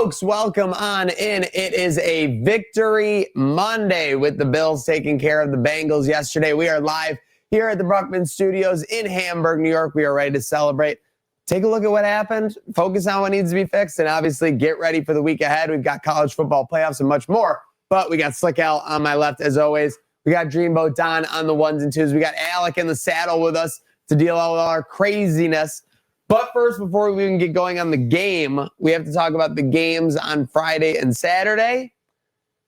Folks, welcome on in. It is a Victory Monday with the Bills taking care of the Bengals yesterday. We are live here at the Bruckman Studios in Hamburg, New York. We are ready to celebrate. Take a look at what happened, focus on what needs to be fixed, and obviously get ready for the week ahead. We've got college football playoffs and much more, but we got Slick Al on my left as always. We got Dreamboat Don on the ones and twos. We got Alec in the saddle with us to deal with all our craziness. But first, before we even get going on the game, we have to talk about the games on Friday and Saturday.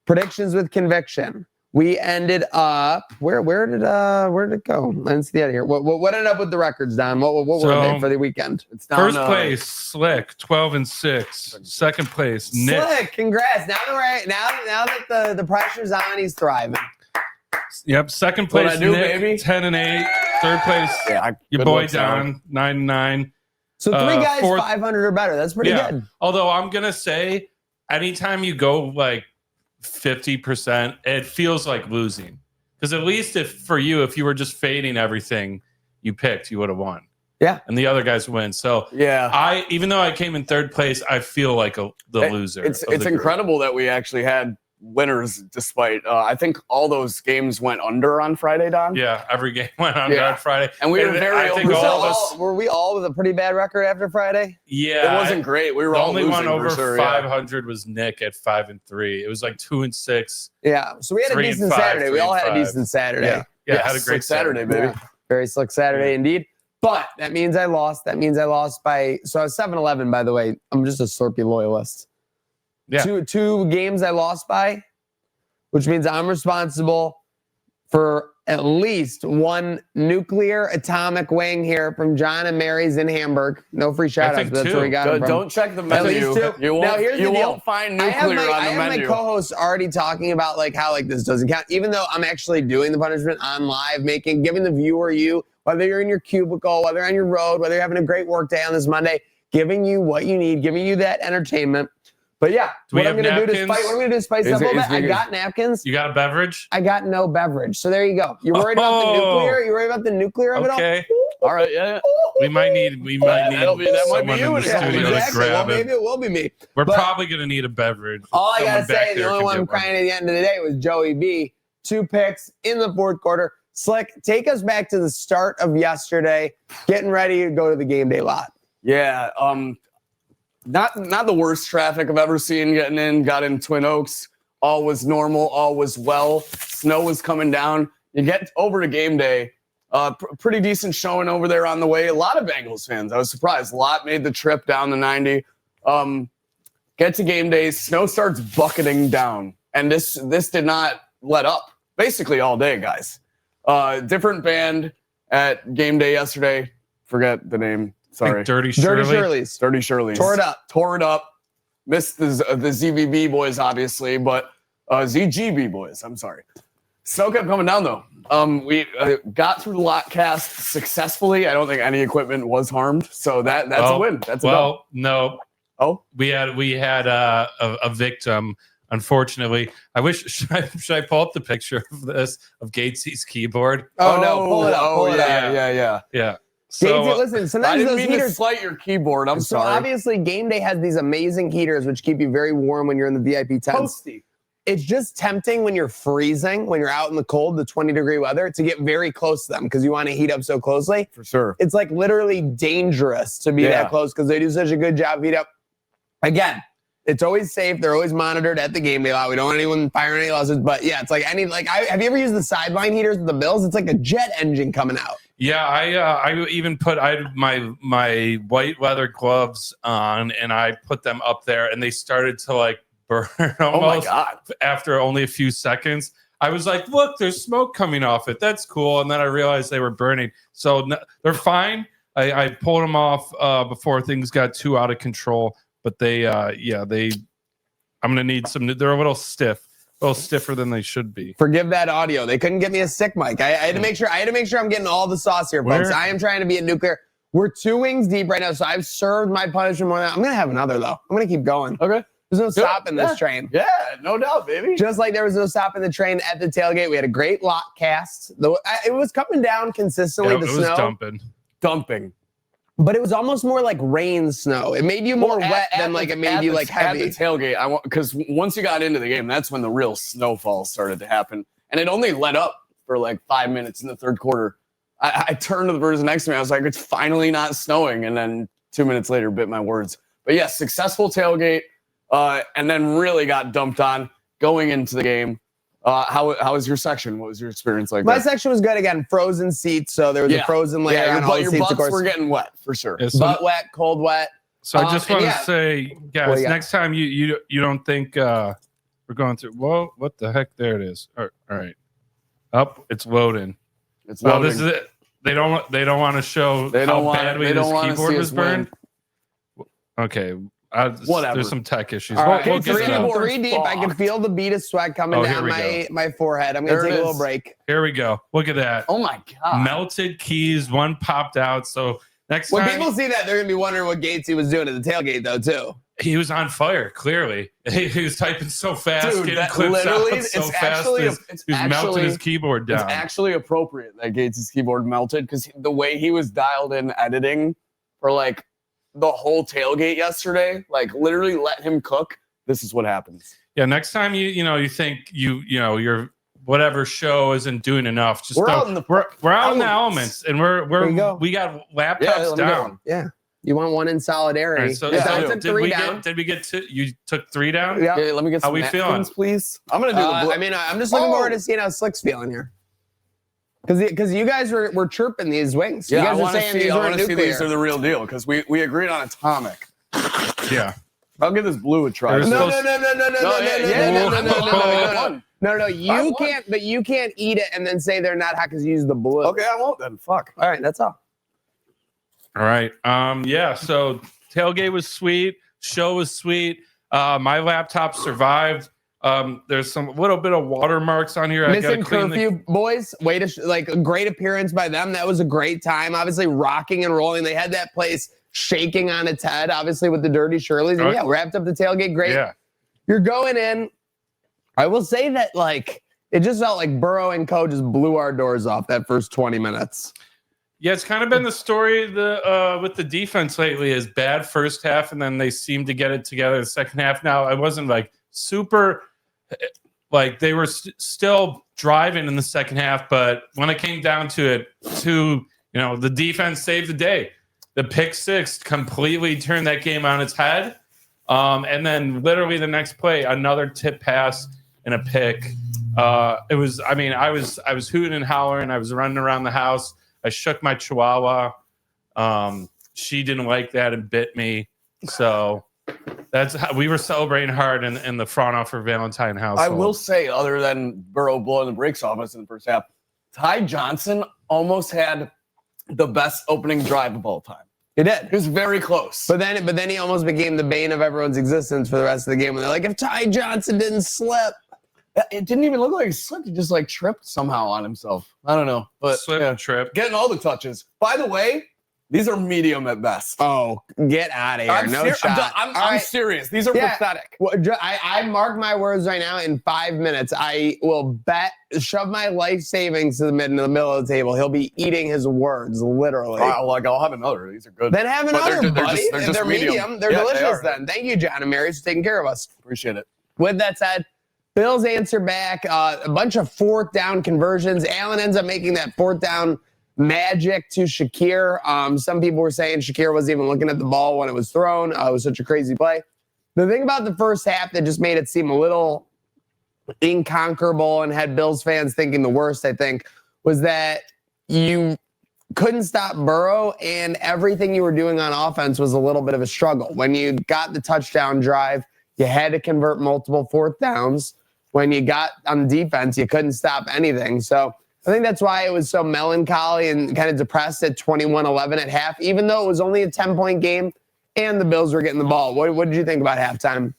Predictions with conviction. We ended up where did it go? Let's see out of here. What ended up with the records, Don? What were they for the weekend? It's down, first place, Slick, 12-6. Second place, Nick. Slick, congrats! Now that the pressure's on, he's thriving. Yep. Second place, Nick, 10-8. Third place, your boy Don, 9-9. So three guys, 500 or better. That's pretty good. Although I'm gonna say, anytime you go like 50%, it feels like losing. Because at least if you were just fading everything you picked, you would have won. Yeah. And the other guys win. So even though I came in third place, I feel like the loser. It's incredible that we actually had winners despite I think all those games went under on Friday, Don. Yeah, every game went under on Friday. And we were very were we all with a pretty bad record after Friday? Yeah. It wasn't great. We were the all only losing one over for sure, 500 was Nick at 5-3. It was like 2-6. Yeah. So we had a decent Saturday. We all had a decent Saturday. Yeah, had a great Saturday, baby. Yeah. Very slick Saturday indeed. But that means I lost. That means I lost by I was 7-11, by the way. I'm just a Slurpee loyalist. Yeah. Two games I lost by, which means I'm responsible for at least one nuclear atomic wing here from John and Mary's in Hamburg. No free shout-outs, but that's where we got it from. Don't check the menu. You won't find nuclear on the menu. I have my co-hosts already talking about how this doesn't count, even though I'm actually doing the punishment on live, giving the viewer whether you're in your cubicle, whether you're on your road, whether you're having a great work day on this Monday, giving you what you need, giving you that entertainment. But yeah, what I'm going to do to spice up a little bit, I got napkins. You got a beverage? I got no beverage. So there you go. You're worried about the nuclear? You're worried about the nuclear of it all? Okay. All right, yeah. We might need that might be you in the studio to grab maybe it will be me. We're probably going to need a beverage. All I got to say, the only one I'm crying at the end of the day was Joey B. 2 picks in the fourth quarter. Slick, take us back to the start of yesterday, getting ready to go to the game day lot. Yeah, Not the worst traffic I've ever seen getting in. Got in Twin Oaks. All was normal. All was well. Snow was coming down. You get over to game day. Pretty decent showing over there on the way. A lot of Bengals fans. I was surprised. A lot made the trip down the 90. Get to game day. Snow starts bucketing down. And this did not let up. Basically all day, guys. Different band at game day yesterday. Forget the name. Sorry. Dirty Shirley's. Dirty Shirley's. Tore it up. Missed the ZBB boys, obviously, but ZGB boys. I'm sorry. Snow kept coming down, though. We got through the lot cast successfully. I don't think any equipment was harmed, so that's a win. That's a dub. No. Oh, we had a victim. Unfortunately, I wish should I pull up the picture of this of Gatesy's keyboard? Oh no, pull it up. Pull it up. Yeah. So, listen, sometimes I didn't those mean heaters to slight your keyboard. I'm sorry. So obviously, game day has these amazing heaters which keep you very warm when you're in the VIP tents. Toasty. It's just tempting when you're freezing, when you're out in the cold, the 20-degree weather, to get very close to them because you want to heat up so closely. For sure. It's like literally dangerous to be that close because they do such a good job heat up. Again, it's always safe. They're always monitored at the game day lot. We don't want anyone firing any losses. But yeah, it's like have you ever used the sideline heaters with the Bills? It's like a jet engine coming out. Yeah, I even I had my white leather gloves on and I put them up there and they started to burn almost. Oh my God. After only a few seconds. I was like, look, there's smoke coming off it. That's cool. And then I realized they were burning. So they're fine. I pulled them off before things got too out of control. But I'm going to need some. They're a little stiff. A little stiffer than they should be. Forgive that audio. They couldn't get me a stick mic. I had to make sure. I'm getting all the sauce here, folks. I am trying to be a nuclear. We're 2 wings deep right now, so I've served my punishment more than I'm gonna have another though. I'm gonna keep going. Okay. There's no stopping this train. Yeah, no doubt, baby. Just like there was no stopping the train at the tailgate. We had a great lot cast. It was coming down consistently. Yeah, it was dumping. Dumping. But it was almost more like rain snow. It made you more wet than like it made you like heavy. At the tailgate, because once you got into the game, that's when the real snowfall started to happen. And it only let up for like 5 minutes in the third quarter. I turned to the person next to me. I was like, it's finally not snowing. And then 2 minutes later, bit my words. But yes, successful tailgate. And then really got dumped on going into the game. How was your section? What was your experience like? My section was good. Again, frozen seats. So there was a frozen layer on all the seats, of course. Were getting wet for sure. Yeah, so, Butt wet, cold wet. So I just want to say, guys, next time you don't think we're going through. Whoa, what the heck? There it is. All right. Up, it's loading. It's loading. This is it. They don't want to show how badly this keyboard was burned. Okay. Whatever. There's some tech issues. All right, we'll get three deep. I can feel the bead of sweat coming down my forehead. I'm going to take a little break. Here we go. Look at that. Oh, my God. Melted keys. One popped out. So next time. When people see that, they're going to be wondering what Gatesy was doing at the tailgate, though, too. He was on fire, clearly. He was typing so fast, Dude, getting clips out so fast. He was melting his keyboard down. It's actually appropriate that Gates' keyboard melted because the way he was dialed in editing for like the whole tailgate yesterday, like literally let him cook. This is what happens. Yeah, next time you think your whatever show isn't doing enough, just we're out in the elements, and we got laptops down. Yeah. You want one in solidarity. Right, so I took three down. Did we get to? You took 3 down? Yeah. Let me get some How we feeling, please. I'm gonna do the. I'm just looking forward to seeing how Slick's feeling here. Because you guys were chirping these wings. Yeah, you guys were saying these were nuclear. These are the real deal because we agreed on atomic. Yeah. I'll give this blue a try. No. You can't. But you can't eat it and then say they're not hot because you use the blue. Okay, I won't then. Fuck. All right, that's all. All right. Yeah. So tailgate was sweet. Show was sweet. My laptop survived. There's some little bit of watermarks on here. Missing curfew, boys. Like a great appearance by them. That was a great time. Obviously, rocking and rolling. They had that place shaking on its head. Obviously, with the Dirty Shirleys. And wrapped up the tailgate. Great. Yeah. You're going in. I will say that it just felt like Burrow and Co just blew our doors off that first 20 minutes. Yeah, it's kind of been the story with the defense lately is bad first half, and then they seem to get it together the second half. Now, I wasn't super they were still driving in the second half, but when it came down to it, the defense saved the day. The pick six completely turned that game on its head, and then literally the next play, another tip pass and a pick. I was hooting and hollering. I was running around the house. I shook my chihuahua. She didn't like that and bit me. So that's how we were celebrating hard in the front off for Valentine house. I will say, other than Burrow blowing the brakes off us in the first half, Ty Johnson almost had the best opening drive of all time. He did. It was very close. But then he almost became the bane of everyone's existence for the rest of the game. When they're like, if Ty Johnson didn't slip. It didn't even look like he slipped. He just tripped somehow on himself. I don't know. But trip. Getting all the touches. By the way, these are medium at best. Oh, get out of here. Shot. I'm serious. These are pathetic. Well, I mark my words right now. In 5 minutes, I will shove my life savings to the middle of the table. He'll be eating his words, literally. I'll have another. These are good. Then have another, buddy. They're just medium. They're delicious then. Thank you, John and Mary, for taking care of us. Appreciate it. With that said, Bills answer back. A bunch of fourth down conversions. Allen ends up making that fourth down magic to Shakir. Some people were saying Shakir wasn't even looking at the ball when it was thrown. It was such a crazy play. The thing about the first half that just made it seem a little inconquerable and had Bills fans thinking the worst, I think, was that you couldn't stop Burrow and everything you were doing on offense was a little bit of a struggle. When you got the touchdown drive, you had to convert multiple fourth downs. When you got on defense, you couldn't stop anything. So I think that's why it was so melancholy and kind of depressed at 21-11 at half, even though it was only a 10-point game and the Bills were getting the ball. What did you think about halftime?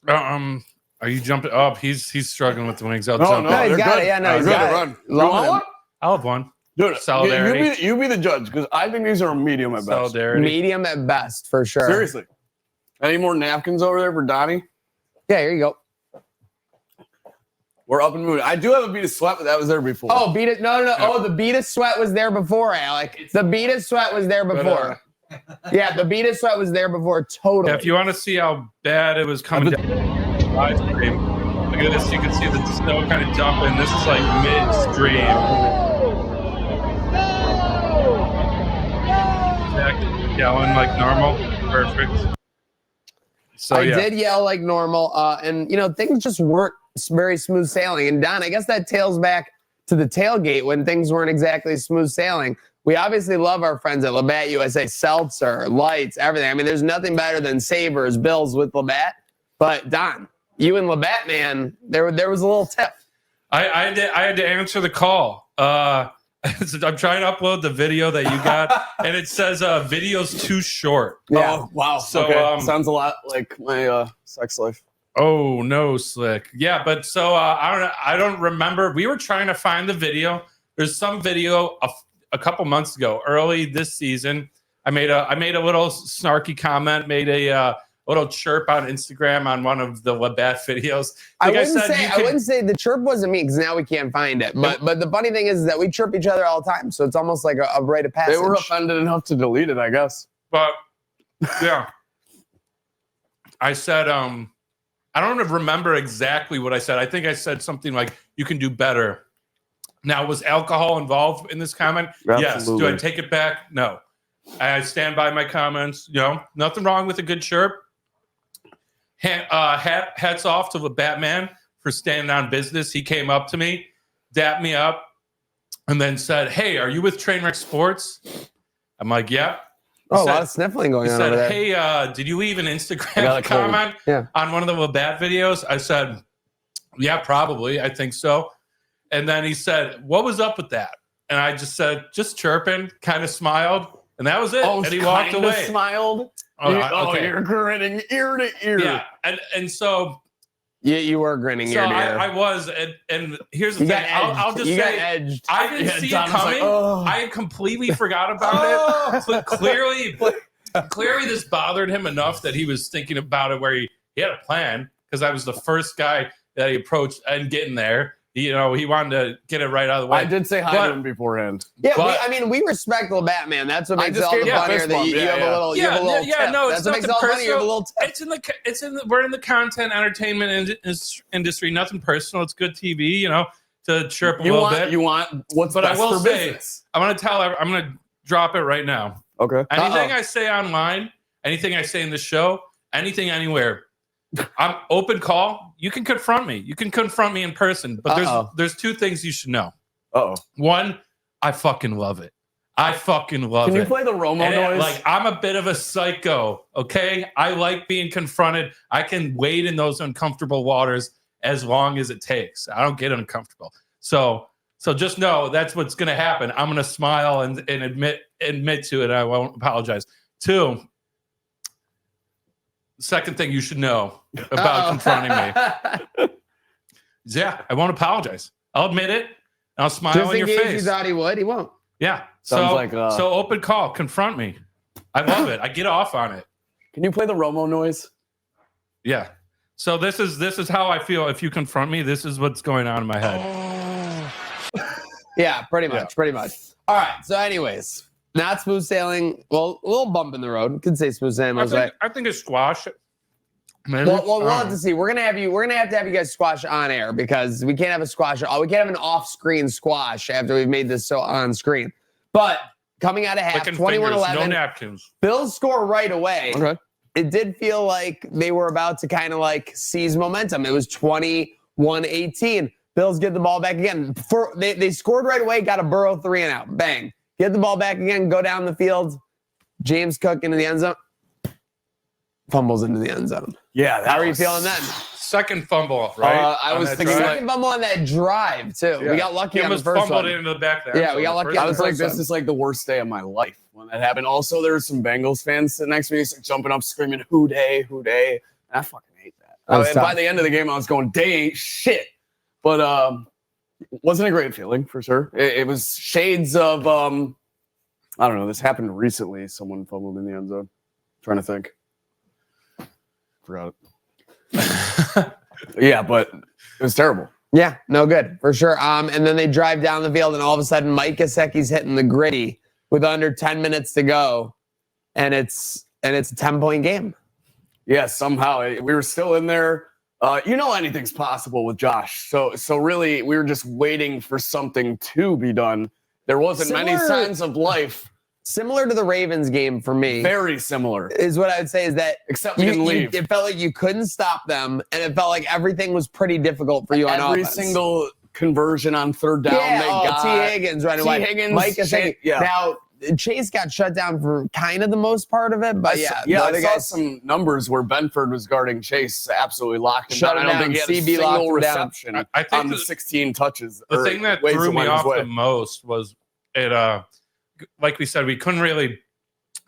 Are you jumping up? He's struggling with the wings. No, he's got it. Yeah, no, he's got it. Run. You want one? I'll have one. Dude, solidarity. You be the judge because I think these are medium at best. Solidarity. Medium at best, for sure. Seriously. Any more napkins over there for Donnie? Yeah, here you go. We're up and moving. I do have a beat of sweat, but that was there before. Oh, beat it. No. Oh, the beat of sweat was there before, Alec. The beat of sweat was there before. Yeah, the beat of sweat was there before. Totally. Yeah, if you want to see how bad it was coming down live stream, look at this. You can see the snow kind of dumping. This is like midstream. Zach yelling like normal. Perfect. So I did yell like normal, and things just weren't very smooth sailing. And Don, I guess that tails back to the tailgate when things weren't exactly smooth sailing. We obviously love our friends at Labatt USA, Seltzer, Lights, everything. I mean, there's nothing better than Sabres, Bills with Labatt. But Don, you and Labatt, man, there was a little tip. I had to answer the call. I'm trying to upload the video that you got, and it says video's too short. Yeah. Oh, wow. So, okay. Sounds a lot like my sex life. Oh no, Slick. Yeah, but so I don't remember. We were trying to find the video. There's some video a couple months ago, early this season. I made a little snarky comment, made a little chirp on Instagram on one of the Labatt videos. I wouldn't say the chirp wasn't me because now we can't find it. But the funny thing is that we chirp each other all the time, so it's almost like a rite of passage. They were offended enough to delete it, I guess. But yeah, I said I don't remember exactly what I said. I think I said something like, "You can do better." Now, was alcohol involved in this comment? Absolutely. Yes. Do I take it back? No. I stand by my comments. Nothing wrong with a good chirp. Hats off to the Batman for standing on business. He came up to me, dapped me up, and then said, "Hey, are you with Trainwreck Sports?" I'm like, "Yeah." A lot of sniffling going on over there. "Hey, did you leave an Instagram comment on one of the Labatt videos?" I said, "Yeah, probably. I think so." And then he said, "What was up with that?" And I just said, "Just chirping," kind of smiled, and that was it. Oh, and he walked away. Smiled. Okay. You're grinning ear to ear. Yeah, and so you were grinning ear to ear. I was, and here's the thing. I'll just say, I didn't see it coming. I had completely forgot about it. Clearly, this bothered him enough that he was thinking about it. Where he had a plan, because I was the first guy that he approached and getting there. He wanted to get it right out of the way. I did say hi to him beforehand. Yeah, we respect the Batman. That's what makes it all the funnier that you have a little. No, that's what makes it all funny. You have a little tip. We're in the content entertainment industry. Nothing personal. It's good TV. To chirp a little bit. You want what's but best I will for say, business. I'm going to drop it right now. Okay. Anything I say online, anything I say in the show, anything anywhere, I'm open call. You can confront me. You can confront me in person. But there's two things you should know. One, I fucking love it. I fucking love it. Can you play the Romo noise? I'm a bit of a psycho, okay? I like being confronted. I can wade in those uncomfortable waters as long as it takes. I don't get uncomfortable. So just know that's what's going to happen. I'm going to smile and admit to it. I won't apologize. Two, second thing you should know about confronting me. Yeah, I won't apologize. I'll admit it. And I'll smile in your face. You thought he would. He won't. Yeah. Sounds so open call. Confront me. I love it. I get off on it. Can you play the Romo noise? Yeah. So this is how I feel. If you confront me, this is what's going on in my head. Yeah, pretty much. Pretty much. All right. So, anyways. Not smooth sailing. Well, a little bump in the road. Could say smooth sailing. I think it's squash. Well, we'll have to see. We're gonna have to have you guys squash on air because we can't have a squash. We can't have an off-screen squash after we've made this so on screen. But coming out of half, 21-11. No napkins. Bills score right away. Okay. It did feel like they were about to kind of like seize momentum. It was 21-18. Bills get the ball back again. They scored right away. Got a Burrow 3-and-out. Bang. Get the ball back again, go down the field. James Cook into the end zone. Fumbles into the end zone. Yeah. How are you feeling then? Second fumble, right? I was thinking second fumble on that drive, too. Yeah. We got lucky on the first fumbled one. into the back there. Yeah, we got lucky on the I was first like, this one. is like the worst day of my life when that happened. Also, there were some Bengals fans sitting next to me jumping up, screaming, "Who day, who day." I fucking hate that. And by the end of the game, I was going, "Day ain't shit." But wasn't a great feeling for sure. It was shades of I don't know. This happened recently. Someone fumbled in the end zone. Trying to think. Forgot it. Yeah, but it was terrible. Yeah, no good for sure. And then they drive down the field, and all of a sudden, Mike Gesicki's hitting the gritty with under 10 minutes to go, and it's a 10-point game. Yeah, somehow we were still in there. Anything's possible with Josh. So really, we were just waiting for something to be done. There wasn't many signs of life. Similar to the Ravens game for me. Very similar. Is what I would say is that except we didn't leave. It felt like you couldn't stop them, and it felt like everything was pretty difficult for you on offense. Every single conversion on third down they got. T. Higgins running away. Higgins, Mike Chase, Now, Chase got shut down for kind of the most part of it, but I saw some numbers where Benford was guarding Chase, absolutely locked him down. I don't think he had a single reception on the 16 touches. The thing that threw me off the most was it. Like we said, we couldn't really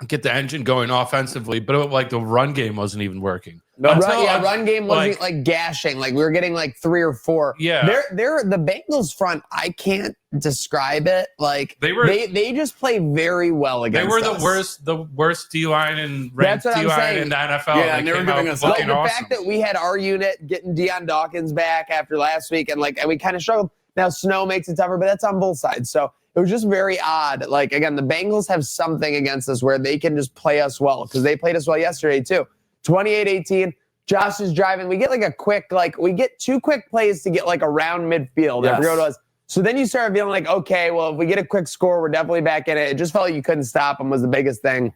get the engine going offensively, but like the run game wasn't even working. No, run game wasn't like gashing. Like we were getting like 3 or 4. Yeah, they're the Bengals front. I can't describe it. Like they just play very well against. They were the worst D line and ranked D line in the NFL. Yeah, and they were giving us the fact that we had our unit getting Deion Dawkins back after last week, and we kind of struggled. Now Snow makes it tougher, but that's on both sides. So it was just very odd. Like, again, the Bengals have something against us where they can just play us well, because they played us well yesterday too. 28-18. Josh is driving. We get we get 2 quick plays to get like around midfield. Yes. I forgot what it was. So then you start feeling like, okay, well, if we get a quick score, we're definitely back in it. It just felt like you couldn't stop them was the biggest thing.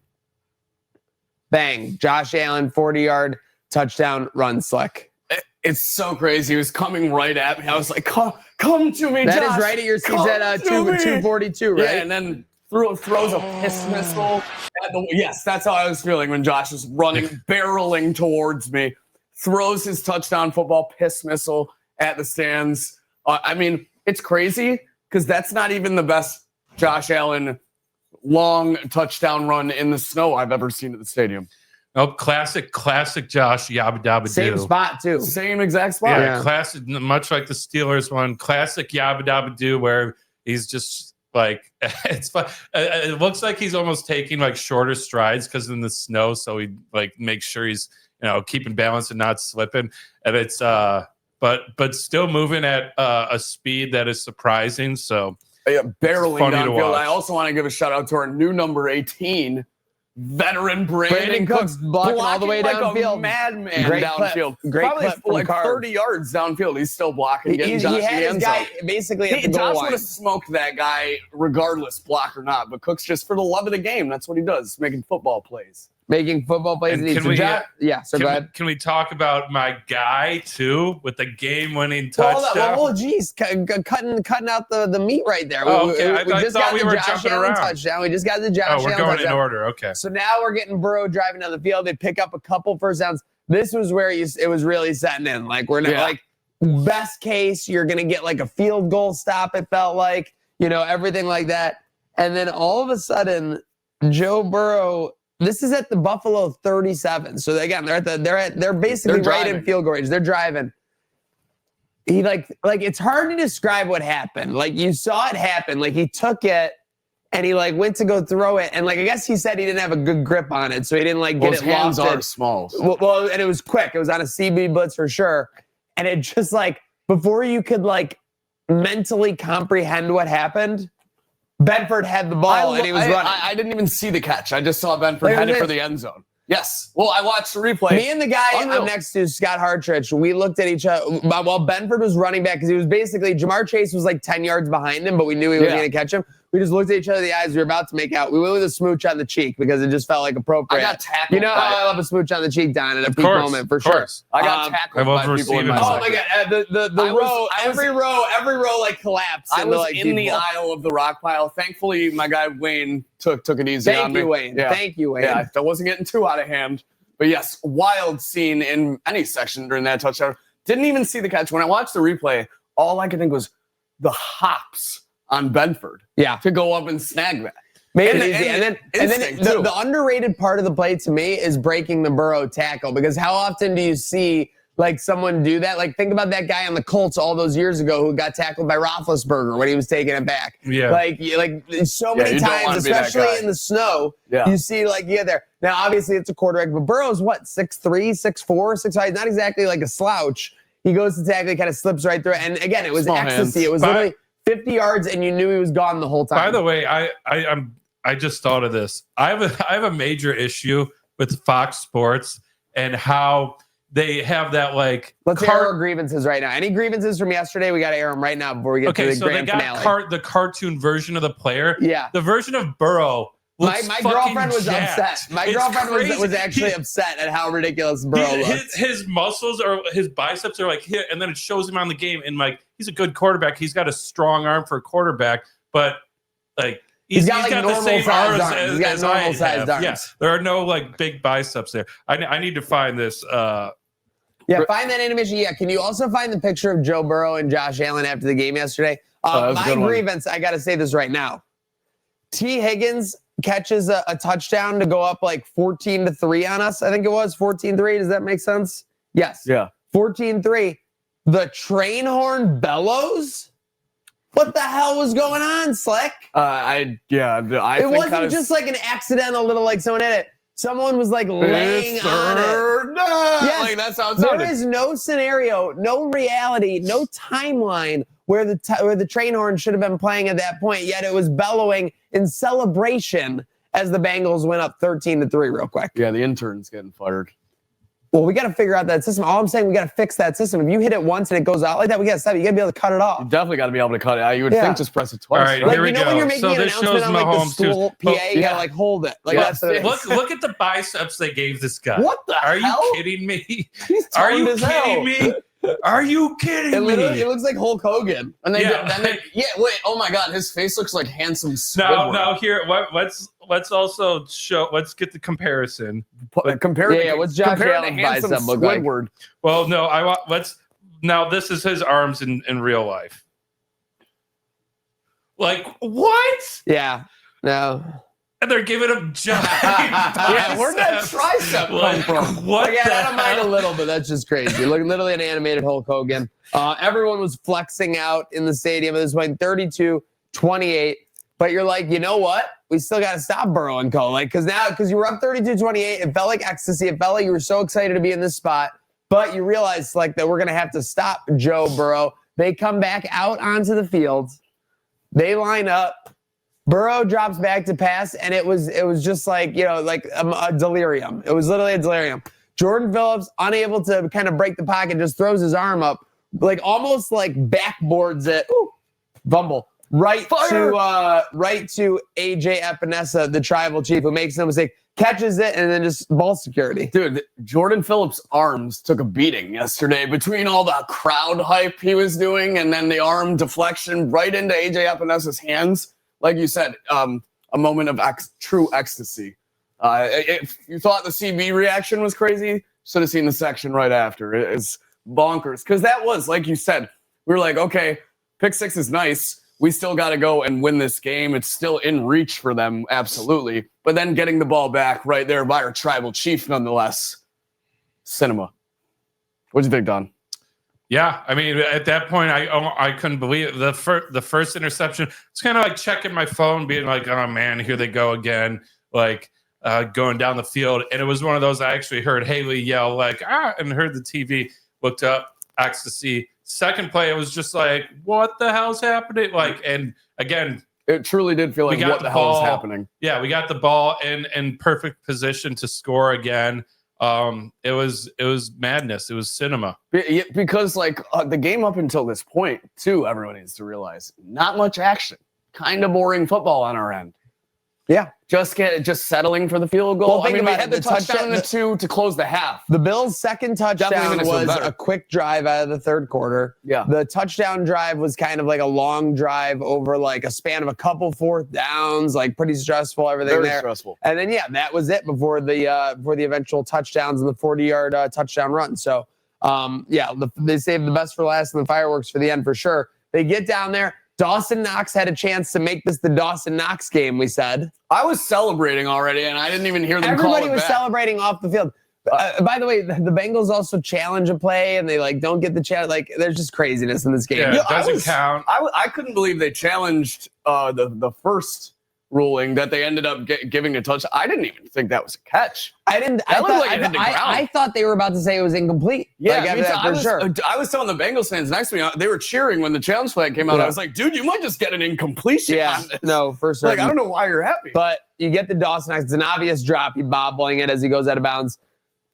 Bang. Josh Allen, 40-yard touchdown run slick. It's so crazy. He was coming right at me. I was like, come to me, Josh. That is right at your seats at 242, right? Yeah, and then throws a piss missile. Yes, that's how I was feeling when Josh was running, barreling towards me. Throws his touchdown football piss missile at the stands. It's crazy because that's not even the best Josh Allen long touchdown run in the snow I've ever seen at the stadium. Oh, classic Josh Yabba Dabba Doo. Same spot, too. Same exact spot. Yeah, classic, much like the Steelers one. Classic Yabba Dabba Doo, where he's just like, it's fun. It looks like he's almost taking like shorter strides because in the snow, so he like makes sure he's keeping balance and not slipping. And it's but still moving at a speed that is surprising. So barreling downfield. I also want to give a shout out to our new number 18. Veteran Brandon Cooks blocking all the way downfield. A madman downfield. Great Probably clip from like 30 yards downfield. He's still blocking. He had his guy basically at the goal line. Josh would have smoked that guy regardless, block or not. But Cooks, just for the love of the game, that's what he does, making football plays. Making football plays. So go ahead. Can we talk about my guy too with the game-winning touchdown? Oh, geez, cutting out the meat right there. Okay. We just got the Josh Allen touchdown. We just got the Josh Allen touchdown. We're going in order. Okay. So now we're getting Burrow driving down the field. They pick up a couple first downs. This was where it was really setting in. Like we're not like best case, you're gonna get like a field goal stop. It felt like everything like that, and then all of a sudden, Joe Burrow. This is at the Buffalo 37. So again, they're basically right in field goal range. They're driving. He like it's hard to describe what happened. Like you saw it happen. Like he took it and he like went to go throw it, and like I guess he said he didn't have a good grip on it, so he didn't like get it lofted. His hands are small. Well, and it was quick. It was on a CB blitz for sure, and it just like before you could like mentally comprehend what happened. Benford had the ball and he was running. I didn't even see the catch. I just saw Benford headed for the end zone. Yes. Well, I watched the replay. Me and the guy I'm next to, Scott Hartridge, we looked at each other while Benford was running back because he was basically, Jamar Chase was like 10 yards behind him, but we knew he wasn't going to catch him. We just looked at each other in the eyes. We were about to make out. We went with a smooch on the cheek because it just felt like appropriate. I got tackled. You know how I love a smooch on the cheek, Don, at a peak moment for sure. I got tackled by people in my Oh my God. The row, every row like collapsed. I was in the aisle of the rock pile. Thankfully, my guy Wayne took it easy on me. Thank you, Wayne. Yeah. Thank you, Wayne. Yeah, I wasn't getting too out of hand. But yes, wild scene in any section during that touchdown. Didn't even see the catch. When I watched the replay, all I could think was the hops on Benford to go up and snag that. Made it easy. And then the underrated part of the play to me is breaking the Burrow tackle, because how often do you see like someone do that? Like think about that guy on the Colts all those years ago who got tackled by Roethlisberger when he was taking it back. Yeah. Like so many times, especially in the snow, you see like there. Now obviously it's a quarterback, but Burrow's what, 6'3", 6'4", 6'5", not exactly like a slouch. He goes to tackle, he kind of slips right through it. And again, it was Small ecstasy. hands. It was literally 50 yards, and you knew he was gone the whole time. By the way, I just thought of this. I have a major issue with Fox Sports and how they have that like. Let's air our grievances right now. Any grievances from yesterday? We got to air them right now before we get to the grand finale. They got the cartoon version of the player. Yeah. The version of Burrow. My girlfriend was jacked. upset. My girlfriend was actually upset at how ridiculous Burrow looked. His muscles or his biceps are like here, and then it shows him on the game. And like he's a good quarterback. He's got a strong arm for a quarterback, but like he's got the same arms as I have. Yeah, there are no like big biceps there. I need to find this. Yeah, find that animation. Yeah, can you also find the picture of Joe Burrow and Josh Allen after the game yesterday? My grievance, I got to say this right now. T. Higgins catches a touchdown to go up like 14-3 on us. I think it was 14-3. Does that make sense? Yes. Yeah. 14-3. The train horn bellows? What the hell was going on, Slick? I it wasn't just like an accidental little like someone hit it. Someone was like laying on it. Yes, like that's how it sounded. There is no scenario, no reality, no timeline where the train horn should have been playing at that point. Yet it was bellowing in celebration as the Bengals went up 13-3 real quick. Yeah, the intern's getting fired. Well, we got to figure out that system. All I'm saying, we got to fix that system. If you hit it once and it goes out like that, we got to stop. You got to be able to cut it off. You definitely got to be able to cut it. You would think just press it twice. All right, like, here we go. When you're making an announcement on like the school PA, you got to like hold it. Like that's look at the biceps they gave this guy. What the hell? Are you kidding me? He's Are you toned as hell. kidding me? Are you kidding me? It looks like Hulk Hogan. And wait, oh my God, his face looks like handsome Squidward. No, here, let's also show, let's get the comparison. What's Josh Allen's bicep look like? Well, no, now this is his arms in real life. Like, what? Yeah, no. And they're giving him giant Yeah, where'd that tricep come from? What? Again, I don't mind a little, but that's just crazy. Look, literally an animated Hulk Hogan. Everyone was flexing out in the stadium at this point, 32-28. But you're like, you know what? We still got to stop Burrow and Co. Like, because you were up 32-28, it felt like ecstasy. It felt like you were so excited to be in this spot. But you realized like that we're gonna have to stop Joe Burrow. They come back out onto the field. They line up. Burrow drops back to pass, and it was just like, like a delirium. It was literally a delirium. Jordan Phillips, unable to kind of break the pocket, just throws his arm up, like almost like backboards it. Ooh, fumble. Right to AJ Epinesa, the tribal chief, who makes no mistake, catches it, and then just ball security. Dude, Jordan Phillips' arms took a beating yesterday between all the crowd hype he was doing and then the arm deflection right into AJ Epinesa's hands. Like you said, a moment of true ecstasy. If you thought the CB reaction was crazy, should have seen the section right after. It's bonkers. Because that was, like you said, we were like, okay, pick six is nice. We still got to go and win this game. It's still in reach for them, absolutely. But then getting the ball back right there by our tribal chief, nonetheless. Cinema. What'd you think, Don? Yeah, I mean, at that point, I couldn't believe it. The first interception. It's kind of like checking my phone, being like, oh, man, here they go again, like going down the field. And it was one of those I actually heard Haley yell, like, and heard the TV, looked up, ecstasy. Second play, it was just like, what the hell's happening? Like, and again, it truly did feel like what the hell is happening. Yeah, we got the ball in perfect position to score again. It was madness. It was cinema. Because like the game up until this point, too, everyone needs to realize not much action. Kind of boring football on our end. Yeah. Just settling for the field goal. Well, we had the touchdown in the two to close the half. The Bills' second touchdown was a quick drive out of the third quarter. Yeah. The touchdown drive was kind of like a long drive over like a span of a couple fourth downs, like pretty stressful, everything Very there. stressful. And then, that was it before the eventual touchdowns and the 40-yard touchdown run. So, they saved the best for last and the fireworks for the end for sure. They get down there. Dawson Knox had a chance to make this the Dawson Knox game, we said. I was celebrating already, and I didn't even hear them call it back. Everybody was celebrating off the field. By the way, the Bengals also challenge a play, and they like don't get the challenge. Like, there's just craziness in this game. Yeah, it doesn't count. I couldn't believe they challenged the first ruling that they ended up giving a touch. I didn't even think that was a catch. I didn't. That looked like it hit the ground. I thought they were about to say it was incomplete. Yeah, like, after that, for sure. I was telling the Bengals fans next to me, they were cheering when the challenge flag came out. Yeah. I was like, dude, you might just get an incompletion on this. No, for sure. Like, I don't know why you're happy. But you get the Dawson. It's an obvious drop. He's bobbling it as he goes out of bounds.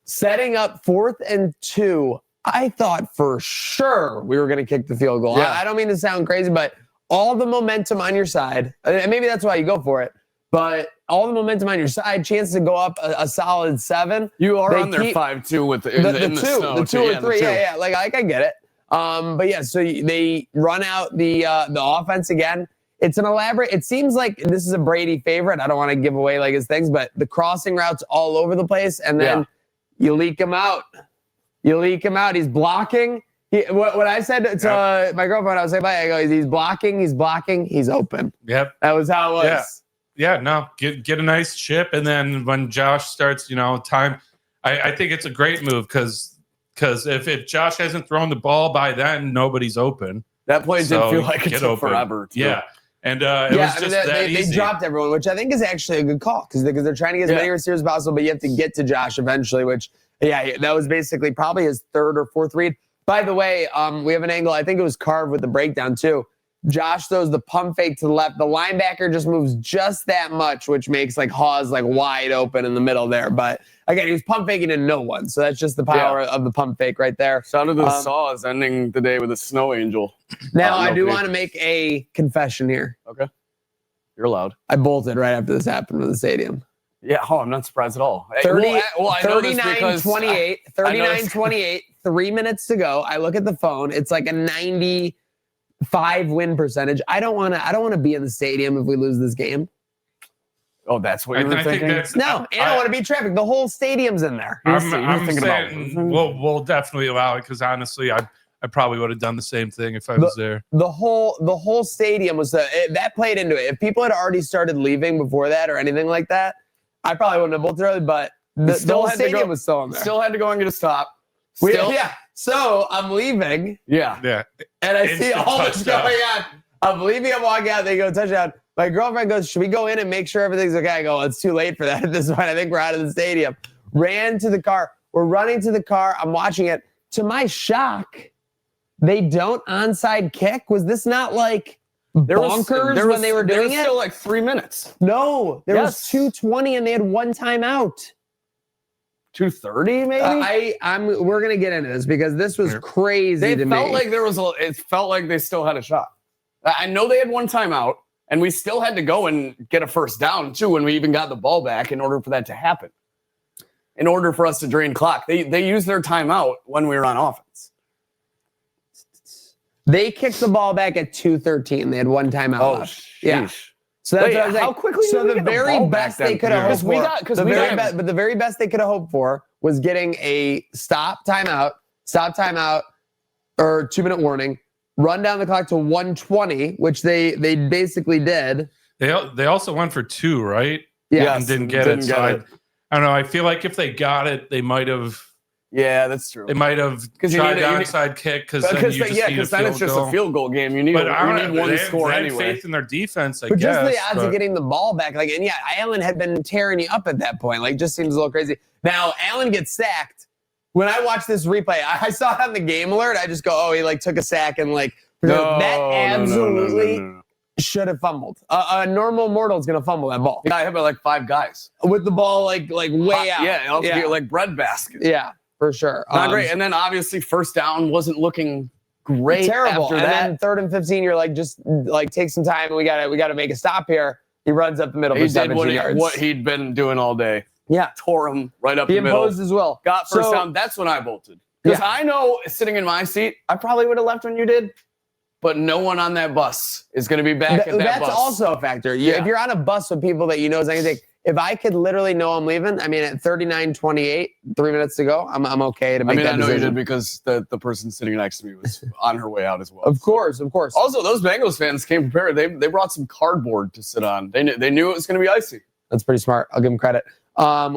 Setting up 4th and 2. I thought for sure we were going to kick the field goal. Yeah. I don't mean to sound crazy, but all the momentum on your side, and maybe that's why you go for it, but all the momentum on your side, chance to go up a solid 7. You are on their 5-2 with in the snow. The 2 or 3. Yeah. Like, I get it. But yeah, so they run out the offense again. It's an elaborate. It seems like this is a Brady favorite. I don't want to give away like his things, but the crossing routes all over the place, and then you leak him out. He's blocking. What I said to my girlfriend, I was like, I go, he's blocking, he's open. Yep. That was how it was. Yeah, no, get a nice chip, and then when Josh starts, time, I think it's a great move because if Josh hasn't thrown the ball by then, nobody's open. That play did feel like it took forever. Too. Yeah, and it was just that easy. They dropped everyone, which I think is actually a good call because they're trying to get as many receivers as possible, but you have to get to Josh eventually, which, that was basically probably his 3rd or 4th read. By the way, we have an angle. I think it was carved with the breakdown too. Josh throws the pump fake to the left. The linebacker just moves just that much, which makes like Hawes like wide open in the middle there. But again, he was pump faking to no one. So that's just the power of the pump fake right there. Shout out to the Saws ending the day with a snow angel. Now, I do want to make a confession here. Okay. You're allowed. I bolted right after this happened to the stadium. Yeah, I'm not surprised at all. 39-28, 39-28, 3 minutes to go. I look at the phone. It's like a 95 win percentage. I don't want to be in the stadium if we lose this game. Oh, that's what you were thinking? I don't want to be traffic. The whole stadium's in there. I'm saying we'll definitely allow it because honestly, I probably would have done the same thing if I was there. The whole stadium was that played into it. If people had already started leaving before that or anything like that, I probably wouldn't have bolted early, but the whole stadium was still in there. Still had to go and get a stop. So I'm leaving. Yeah. And I see all this going on. I'm leaving. I'm walking out. They go touchdown. My girlfriend goes, should we go in and make sure everything's okay? I go, well, it's too late for that at this point. I think we're out of the stadium. Ran to the car. We're running to the car. I'm watching it. To my shock, they don't onside kick. Was this not like bonkers when they were doing it? There was still like 3 minutes. No, there was 2:20 and they had one timeout. 2:30 maybe? We're gonna get into this because this was crazy to me. It felt like they still had a shot. I know they had one timeout, and we still had to go and get a first down too when we even got the ball back in order for that to happen. In order for us to drain clock, they used their timeout when we were on offense. They kicked the ball back at 2:13. They had one timeout left. Sheesh. Yeah. So that's what I was how like. quickly? So the very best they could have hoped for. But the very best they could have hoped for was getting a stop timeout, or 2-minute warning, run down the clock to 1:20, which they basically did. They also went for 2, right? Yeah, and didn't get it. I don't know. I feel like if they got it, they might have. Yeah, that's true. They might have tried the onside kick because then you just need a field goal. It's just a field goal game. You need one score anyway. They had faith in their defense, I guess. Just the odds of getting the ball back, Allen had been tearing you up at that point. Like, just seems a little crazy. Now, Allen gets sacked. When I watched this replay, I saw it on the game alert. I just go, oh, he took a sack and absolutely should have fumbled. A normal mortal's gonna fumble that ball. Yeah, I have like 5 guys with the ball way out. Yeah, like bread basket. Yeah. For sure. Not great. And then obviously first down wasn't looking great. Terrible. After and that. then 3rd and 15, you're just take some time and we gotta make a stop here. He runs up the middle for 17 yards. What he'd been doing all day. Yeah. Tore him right up the middle. He imposed as well. Got first down. That's when I bolted. Because I know sitting in my seat, I probably would have left when you did. But no one on that bus is going to be back at that bus. That's also a factor. If you're on a bus with people that you know is anything, if I could literally know I'm leaving, at 39-28, 3 minutes to go, I'm okay to make that decision. I know you did because the person sitting next to me was on her way out as well. Of course. Also, those Bengals fans came prepared. They brought some cardboard to sit on. They knew it was going to be icy. That's pretty smart. I'll give them credit.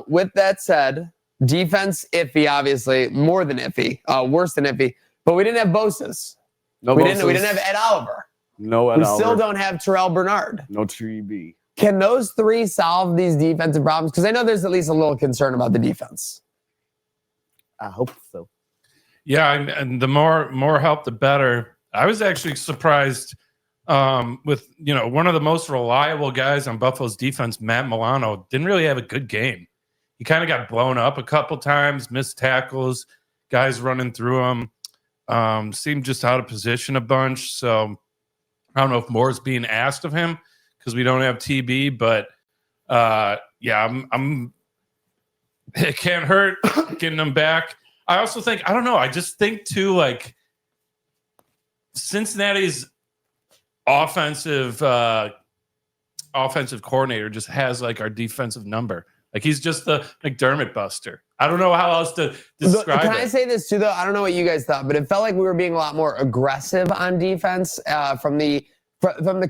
With that said, defense iffy, obviously, more than iffy, worse than iffy. But we didn't have Bosa's. We didn't have Ed Oliver. No Ed Oliver. We still don't have Terrell Bernard. No Tree B. Can those three solve these defensive problems? Because I know there's at least a little concern about the defense. I hope so. Yeah, and the more help, the better. I was actually surprised with one of the most reliable guys on Buffalo's defense, Matt Milano, didn't really have a good game. He kind of got blown up a couple times, missed tackles, guys running through him. Seemed just out of position a bunch. So I don't know if more is being asked of him because we don't have TB, but I'm it can't hurt getting them back. I also think, I don't know, I just think too, like Cincinnati's offensive coordinator just has like our defensive number. Like he's just the McDermott buster. I don't know how else to describe it. Can I say this too, though? I don't know what you guys thought, but it felt like we were being a lot more aggressive on defense from the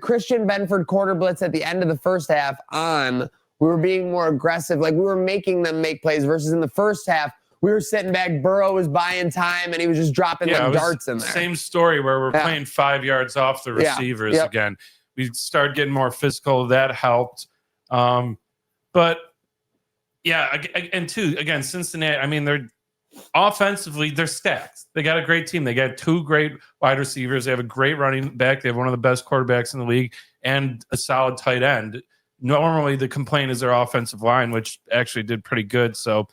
Christian Benford quarter blitz at the end of the first half on. We were being more aggressive. Like we were making them make plays versus in the first half, we were sitting back. Burrow was buying time, and he was just dropping darts in there. Same story where we're playing 5 yards off the receivers again. We started getting more physical. That helped. But, yeah, and two, again, Cincinnati, I mean, they're offensively, they're stacked. They got a great team. They got two great wide receivers. They have a great running back. They have one of the best quarterbacks in the league and a solid tight end. Normally, the complaint is their offensive line, which actually did pretty good. So,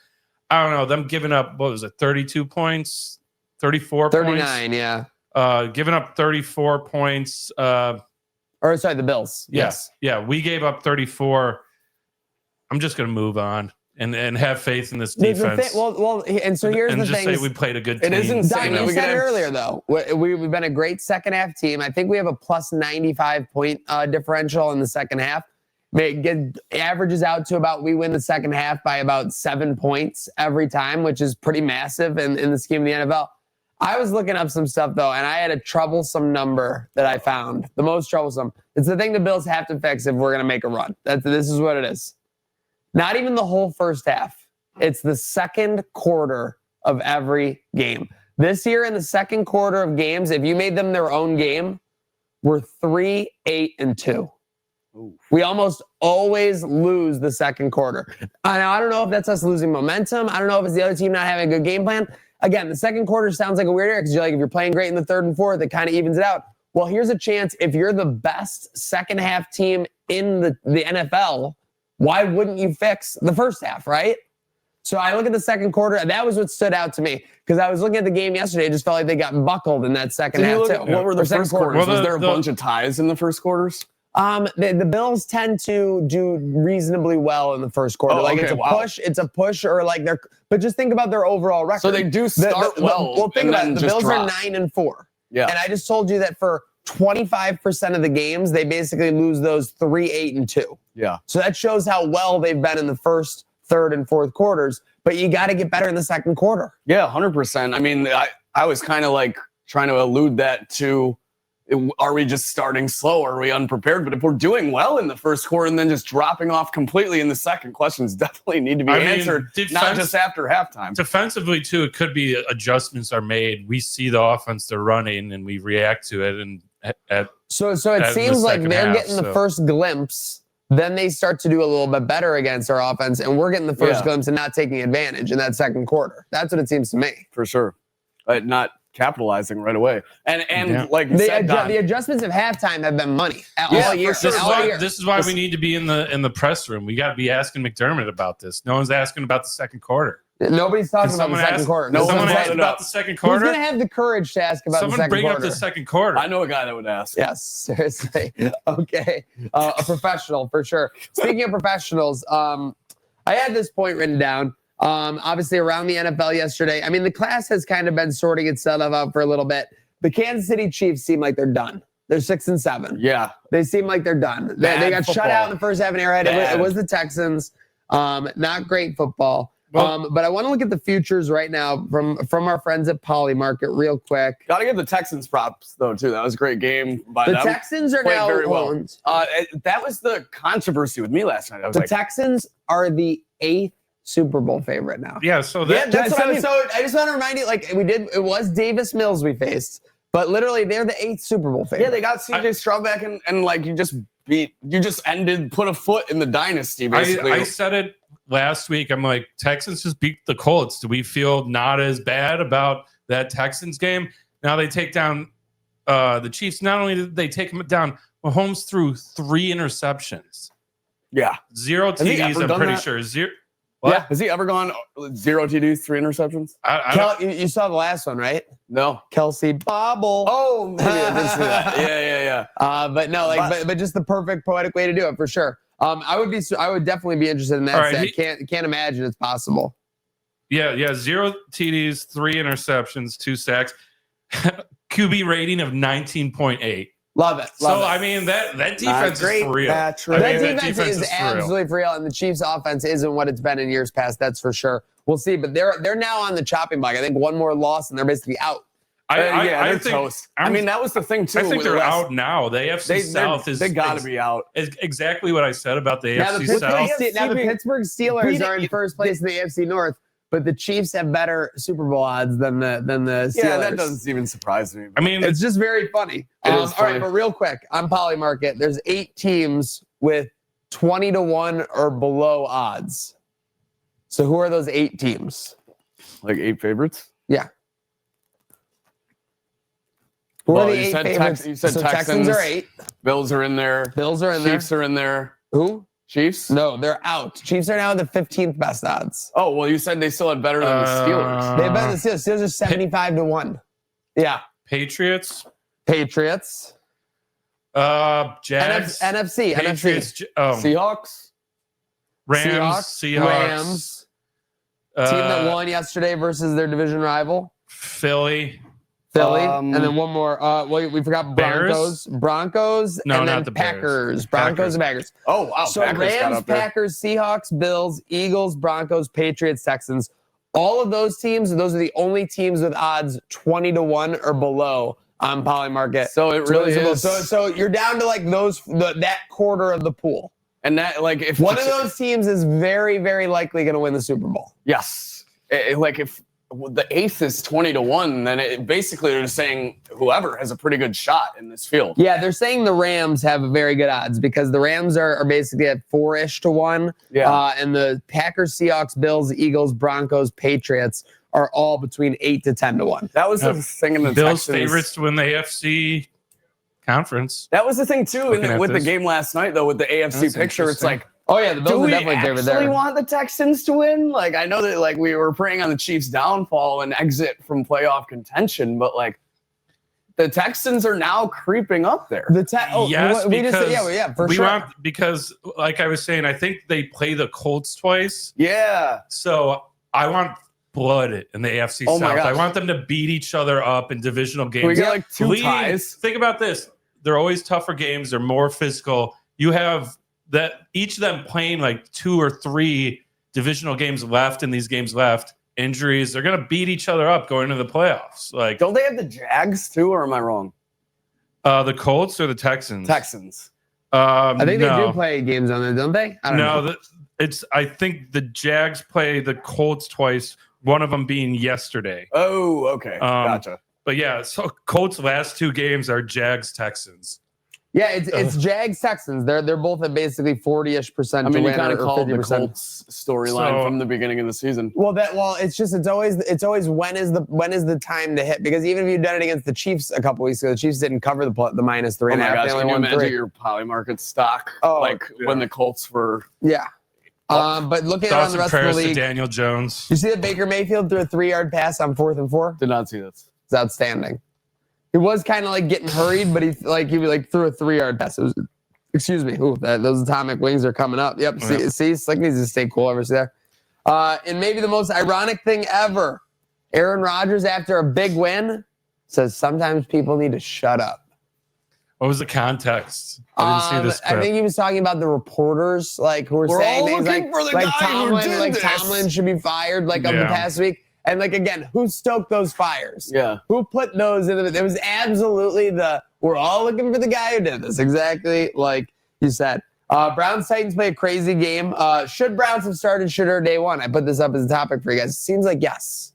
I don't know. Them giving up, 32 points? 34 39, points? yeah. Giving up 34 points. The Bills. Yes. Yeah, we gave up 34. I'm just going to move on and have faith in this defense. And so here's the thing. And just say we played a good team. It is insane. You said it earlier, though. We've been a great second half team. I think we have a plus 95 point differential in the second half. It averages out to about, we win the second half by about 7 points every time, which is pretty massive in the scheme of the NFL. I was looking up some stuff, though, and I had a troublesome number that I found. The most troublesome. It's the thing the Bills have to fix if we're going to make a run. This is what it is. Not even the whole first half. It's the second quarter of every game. This year in the second quarter of games, if you made them their own game, we're 3-8-2. Ooh. We almost always lose the second quarter. I don't know if that's us losing momentum. I don't know if it's the other team not having a good game plan. Again, the second quarter sounds like a weird area because you're like, if you're playing great in the third and fourth, it kind of evens it out. Well, here's a chance. If you're the best second half team in the NFL, why wouldn't you fix the first half, right? So I look at the second quarter, and that was what stood out to me because I was looking at the game yesterday. It just felt like they got buckled in that second half, too. What were the first quarters? Was there a bunch of ties in the first quarters? The Bills tend to do reasonably well in the first quarter. It's a push, or like but just think about their overall record. So they do start well. Well, think about it. The Bills are 9-4. Yeah. And I just told you that for 25% of the games, they basically lose those 3-8-2. Yeah. So that shows how well they've been in the first, third, and fourth quarters. But you got to get better in the second quarter. Yeah, 100%. I mean, I was kind of like trying to allude that to, are we just starting slow? Are we unprepared? But if we're doing well in the first quarter and then just dropping off completely in the second, questions definitely need to be answered, not just after halftime. Defensively, too, it could be adjustments are made. We see the offense they're running, and we react to it. So it seems like they're getting the first glimpse. Then they start to do a little bit better against our offense, and we're getting the first glimpse and not taking advantage in that second quarter. That's what it seems to me. For sure. Not capitalizing right away. And like you said, Don, the adjustments of halftime have been money all year. This is why we need to be in the press room. We got to be asking McDermott about this. No one's asking about the second quarter. Nobody's talking about the second quarter. No someone asked about the second quarter. Who's going to have the courage to ask about the second quarter? Someone bring up the second quarter. I know a guy that would ask. Yes, seriously. Okay. A professional, for sure. Speaking of professionals, I had this point written down. Obviously, around the NFL yesterday, I mean, the class has kind of been sorting itself out for a little bit. The Kansas City Chiefs seem like they're done. They're 6-7. Yeah. They seem like they're done. They got shut out in the first half in Arrowhead. It was the Texans. Not great football. But I want to look at the futures right now from our friends at Polymarket real quick. Got to give the Texans props, though, too. That was a great game by them. The Texans are now owned. That was the controversy with me last night. Texans are the 8th Super Bowl favorite now. Yeah, so that's what I mean. So I just want to remind you, like it was Davis Mills we faced, but literally they're the 8th Super Bowl favorite. Yeah, they got CJ Stroud back and like you just put a foot in the dynasty, basically. I said it last week. I'm like, Texans just beat the Colts. Do we feel not as bad about that Texans game? Now they take down the Chiefs. Not only did they take them down, Mahomes threw 3 interceptions. Yeah. 0 TDs, I'm pretty sure. Zero. What? Yeah. Has he ever gone 0 TDs, 3 interceptions? You saw the last one, right? No. Kelsey bobble. Oh, maybe I did see that. Yeah. But no, but just the perfect poetic way to do it for sure. I would definitely be interested in that. Right, Can't imagine it's possible. Yeah. 0 TDs, 3 interceptions, 2 sacks, QB rating of 19.8. Love it. I mean, that defense is for real. That defense is absolutely for real, and the Chiefs' offense isn't what it's been in years past. That's for sure. We'll see, but they're now on the chopping block. I think one more loss, and they're basically out. They're toast. I mean, that was the thing too. I think they're out now. The AFC South they got to be out. Is exactly what I said about the AFC South. Now the Pittsburgh Steelers are in first place in the AFC North, but the Chiefs have better Super Bowl odds than the Steelers. Yeah, that doesn't even surprise me. I mean, it's just very funny. All right, but real quick, on Polymarket, there's 8 teams with 20-1 or below odds. So who are those 8 teams? Like 8 favorites? Yeah. Who are the 8 favorites? You said Texans are 8. Bills are in there. Chiefs are in there. Who? Chiefs? No, they're out. Chiefs are now the 15th best odds. Oh, well, you said they still had better than the Steelers. They have better than the Steelers. Steelers are 75-1. Yeah. Patriots. Jags. NFC. Patriots. Seahawks. Rams. Rams. Team that won yesterday versus their division rival. Philly. And then one more. We forgot Broncos. Bears? Broncos. No, and then not the Packers. Bears. Broncos and Packers. Oh, wow. So Packers Rams, Packers, Seahawks, Bills, Eagles, Broncos, Patriots, Texans. All of those teams, those are the only teams with odds 20-1 or below on Polymarket. So it really is. So you're down to like that quarter of the pool. And that, like, if one of those teams is very, very likely going to win the Super Bowl. Yes. If the 8th is 20-1, then basically they're saying whoever has a pretty good shot in this field. Yeah, they're saying the Rams have very good odds because the Rams are basically at 4-ish to 1. Yeah. And the Packers, Seahawks, Bills, Eagles, Broncos, Patriots are all between 8 to 10 to 1. That was the thing in the Bills Texans. favorites to win the AFC conference. That was the thing too with the game last night though with the AFC picture. It's like, oh yeah, the Bills are definitely favored there. Do we want the Texans to win? Like, I know that like we were praying on the Chiefs' downfall and exit from playoff contention, but like the Texans are now creeping up there. Because like I was saying, I think they play the Colts twice. Yeah. So I want blood in the AFC South. My gosh. I want them to beat each other up in divisional games. We get like 2 ties. Think about this. They're always tougher games. They're more physical. You have that each of them playing like 2 or 3 divisional games left in these games left. Injuries. They're going to beat each other up going into the playoffs. Like, don't they have the Jags too, or am I wrong? The Colts or the Texans? Texans. I think they do play games on there, don't they? I don't know. I think the Jags play the Colts twice. One of them being yesterday. Oh, okay. Gotcha. But yeah, so Colts' last 2 games are Jags Texans. Yeah, it's Jags Texans. They're both at basically 40-ish% to win. You kind of called 50%. the Colts storyline from the beginning of the season. It's always when is the time to hit? Because even if you've done it against the Chiefs a couple weeks ago, the Chiefs didn't cover the -3.5. Oh my gosh, can you imagine your Polymarket stock? When the Colts were but looking at the rest of the league, to Daniel Jones. You see that Baker Mayfield threw a 3-yard pass on 4th and 4? Did not see this. It's outstanding. He was kind of like getting hurried, but he threw a 3-yard pass. It was, excuse me. Ooh, those atomic wings are coming up. Yep. See, Slick needs to stay cool over there. And maybe the most ironic thing ever, Aaron Rodgers, after a big win, says sometimes people need to shut up. What was the context? I didn't see this clip. I think he was talking about the reporters, who were saying things like Tomlin should be fired, of the past week. And again, who stoked those fires? Yeah. Who put those in? It was absolutely we're all looking for the guy who did this. Exactly like you said. Browns Titans play a crazy game. Should Browns have started Shooter day 1? I put this up as a topic for you guys. It seems like yes.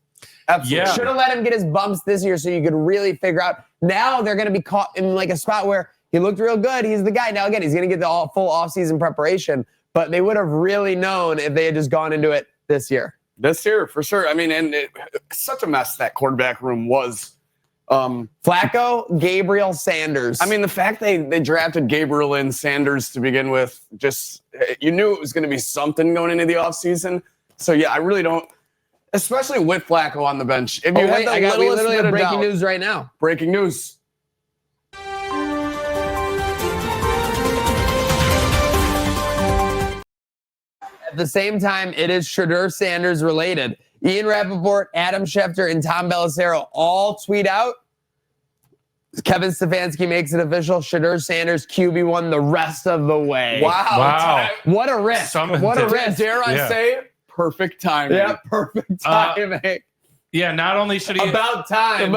Absolutely. Yeah. Should have let him get his bumps this year so you could really figure out. Now they're going to be caught in a spot where He looked real good. He's the guy. Now, again, he's going to get the full offseason preparation, but they would have really known if they had just gone into it this year. This year, for sure. I mean, and such a mess that quarterback room was. Flacco, Gabriel, Sanders. I mean, the fact they drafted Gabriel and Sanders to begin with, just you knew it was going to be something going into the offseason. So, yeah, I really don't, especially with Flacco on the bench. If you had the we literally have breaking doubt, news right now. Breaking news. At the same time, it is Shedeur Sanders related. Ian Rappaport, Adam Schefter, and Tom Bellicero all tweet out. Kevin Stefanski makes it official. Shedeur Sanders, QB1 the rest of the way. Wow. What a risk. What a risk. Dare I say, perfect timing. Yeah, perfect timing. Yeah, not only should he... About time.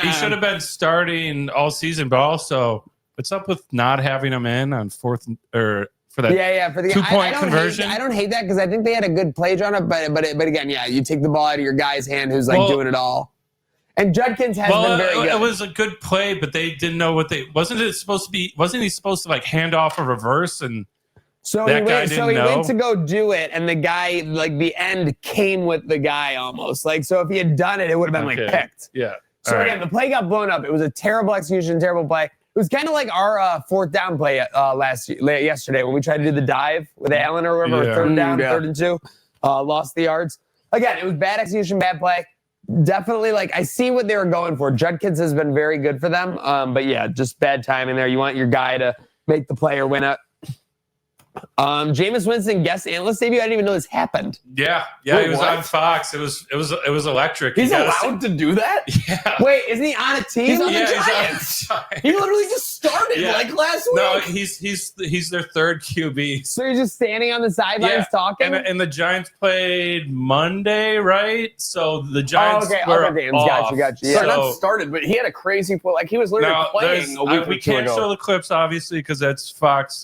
He should have been starting all season, but also, what's up with not having him in on for the for the 2-point conversion? I don't hate that because I think they had a good play on it, but again, yeah, you take the ball out of your guy's hand who's like doing it all. And Judkins has been very good. It was a good play, but they didn't know what wasn't he supposed to like hand off a reverse and he went to go do it, and the guy, like the end came with the guy almost. Like, so if he had done it, it would have been like picked. Yeah. So again, the play got blown up. It was a terrible execution, terrible play. It was kind of like our fourth down play yesterday when we tried to do the dive with Allen or whatever, third down, 3rd and 2, lost the yards. Again, it was bad execution, bad play. Definitely, like, I see what they were going for. Judkins has been very good for them. But yeah, just bad timing there. You want your guy to make the play or win it. Jameis Winston guest analyst debut. I didn't even know this happened. Yeah, he was on Fox. It was electric. He's allowed to do that? Yeah. Wait, isn't he on a team? He's on the Giants. He literally just started like last week. No, he's their third QB. So he's just standing on the sidelines talking? And the Giants played Monday, right? So the Giants were off. Gotcha. Yeah. So not started, but he had a crazy play. Like, he was literally playing a week or two ago. We can't show the clips, obviously, because that's Fox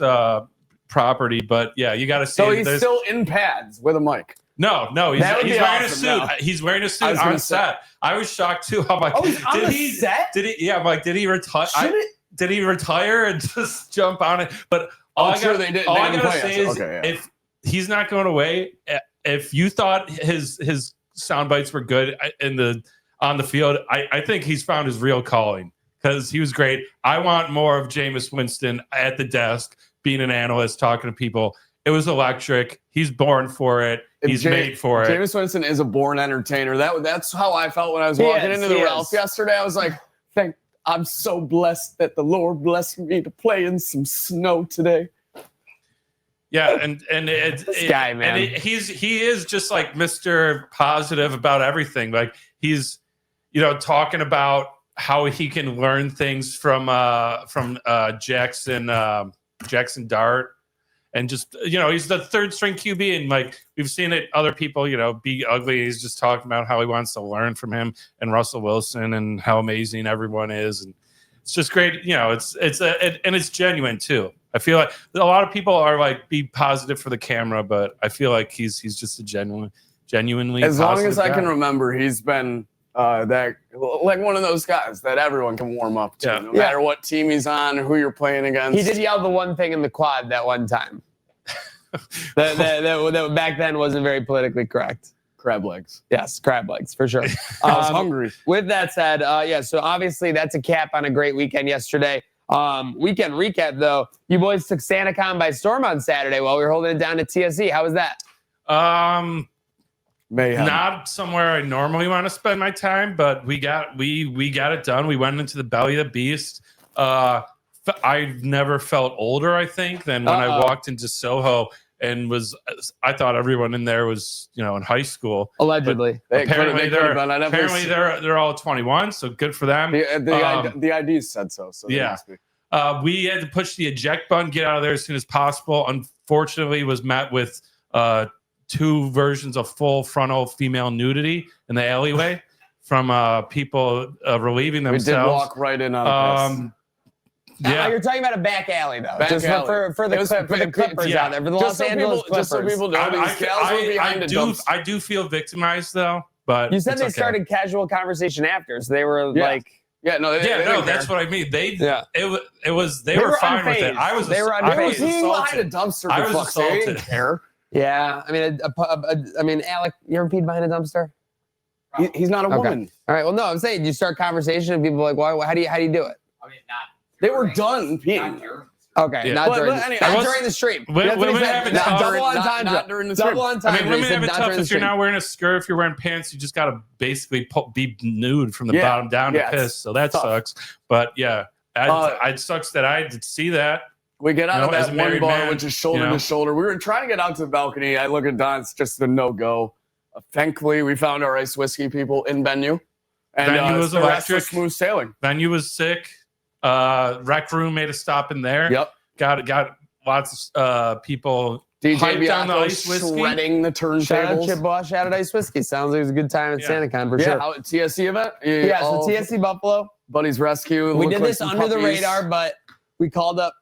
property, but yeah, you got to see. So he's still in pads with a mic. No, he's wearing a suit. No. He's wearing a suit on set. I was shocked too. I'm like, he's on the set? Did he? Yeah, I'm like, did he retire? Did he retire and just jump on it? But all I gotta say is, if he's not going away, if you thought his sound bites were good on the field, I think he's found his real calling because he was great. I want more of Jameis Winston at the desk, being an analyst, talking to people. It was electric. He's born for it. He's made for it. Jameis Winston is a born entertainer. That's how I felt when I was walking into the Ralph yesterday. I was like, I'm so blessed that the Lord blessed me to play in some snow today. Yeah, and this guy, man. And he is just like Mr. Positive about everything. Like, he's talking about how he can learn things from Jackson Dart, and just he's the third string QB, and like we've seen it other people be ugly. He's just talking about how he wants to learn from him and Russell Wilson and how amazing everyone is, and it's just great. It's genuine too. I feel like a lot of people are like be positive for the camera, but I feel like he's just a genuinely as long as I guy. can remember, he's been that like one of those guys that everyone can warm up to, no matter what team he's on or who you're playing against. He did yell the one thing in the quad that one time. that back then wasn't very politically correct. Crab legs. Yes, crab legs for sure. I was hungry. With that said, so obviously that's a cap on a great weekend yesterday. Weekend recap though, you boys took SantaCon by storm on Saturday while we were holding it down at TSE. How was that? Mayhem. Not somewhere I normally want to spend my time, but we got it done. We went into the belly of the beast. I've never felt older, I think, than when I walked into Soho and I thought everyone in there was, in high school. Allegedly. Apparently they're all 21, so good for them. The IDs said so yeah. We had to push the eject button, get out of there as soon as possible. Unfortunately, was met with 2 versions of full frontal female nudity in the alleyway from people relieving themselves. We did walk right in on this. Yeah, you're talking about a back alley though. Just for the Clippers out there, for the Los Angeles Clippers. Just so people know, these gals were behind a dumpster. I do feel victimized though, but you said they started casual conversation after, so they were like. Yeah, no, they Yeah, no, didn't that's care. what I mean. They They were were fine with it. unfazed. They were They were unfazed. peeing behind a assaulted. dumpster. I for was fuck's sake. They didn't assaulted. care. Yeah, I mean, Alec, you ever peed behind a dumpster? He's not a Okay. woman. All right. Well, no, I'm saying you start conversation and people are like, why? How do you do it? I mean, not. They were done peeing. Okay, Yeah. not But- during, but anyway, not I was- during the stream. Women- That's what he women said. have it Not tough. double Not entendre. during the Double stream. entendre. I mean, women He said have it not tough during the if you're stream. not wearing a skirt. If you're wearing pants, you just got to basically be nude from the Yeah. bottom down Yeah, to piss. So that tough. sucks. But yeah, it sucks that I did see that. We get out You of know, as that a one married bar, man, which is shoulder you know. to shoulder. We were trying to get out to the balcony. I look at Don. It's just a no-go. Thankfully, we found our ice whiskey people in venue. And Venue was the rest electric. was smooth sailing. Venue was sick. Rec room made a stop in there. Yep. Got lots of people DJ hyped on the Bianco ice whiskey. shredding the Shout out turntables. Chippewa, shout out Ice Whiskey. Sounds like it was a good time at Yeah. SantaCon for Yeah, sure. out at TSC event. Yeah, so all TSC Buffalo. Buddy's Rescue. We looked did like this some under the puppies. radar, but we called up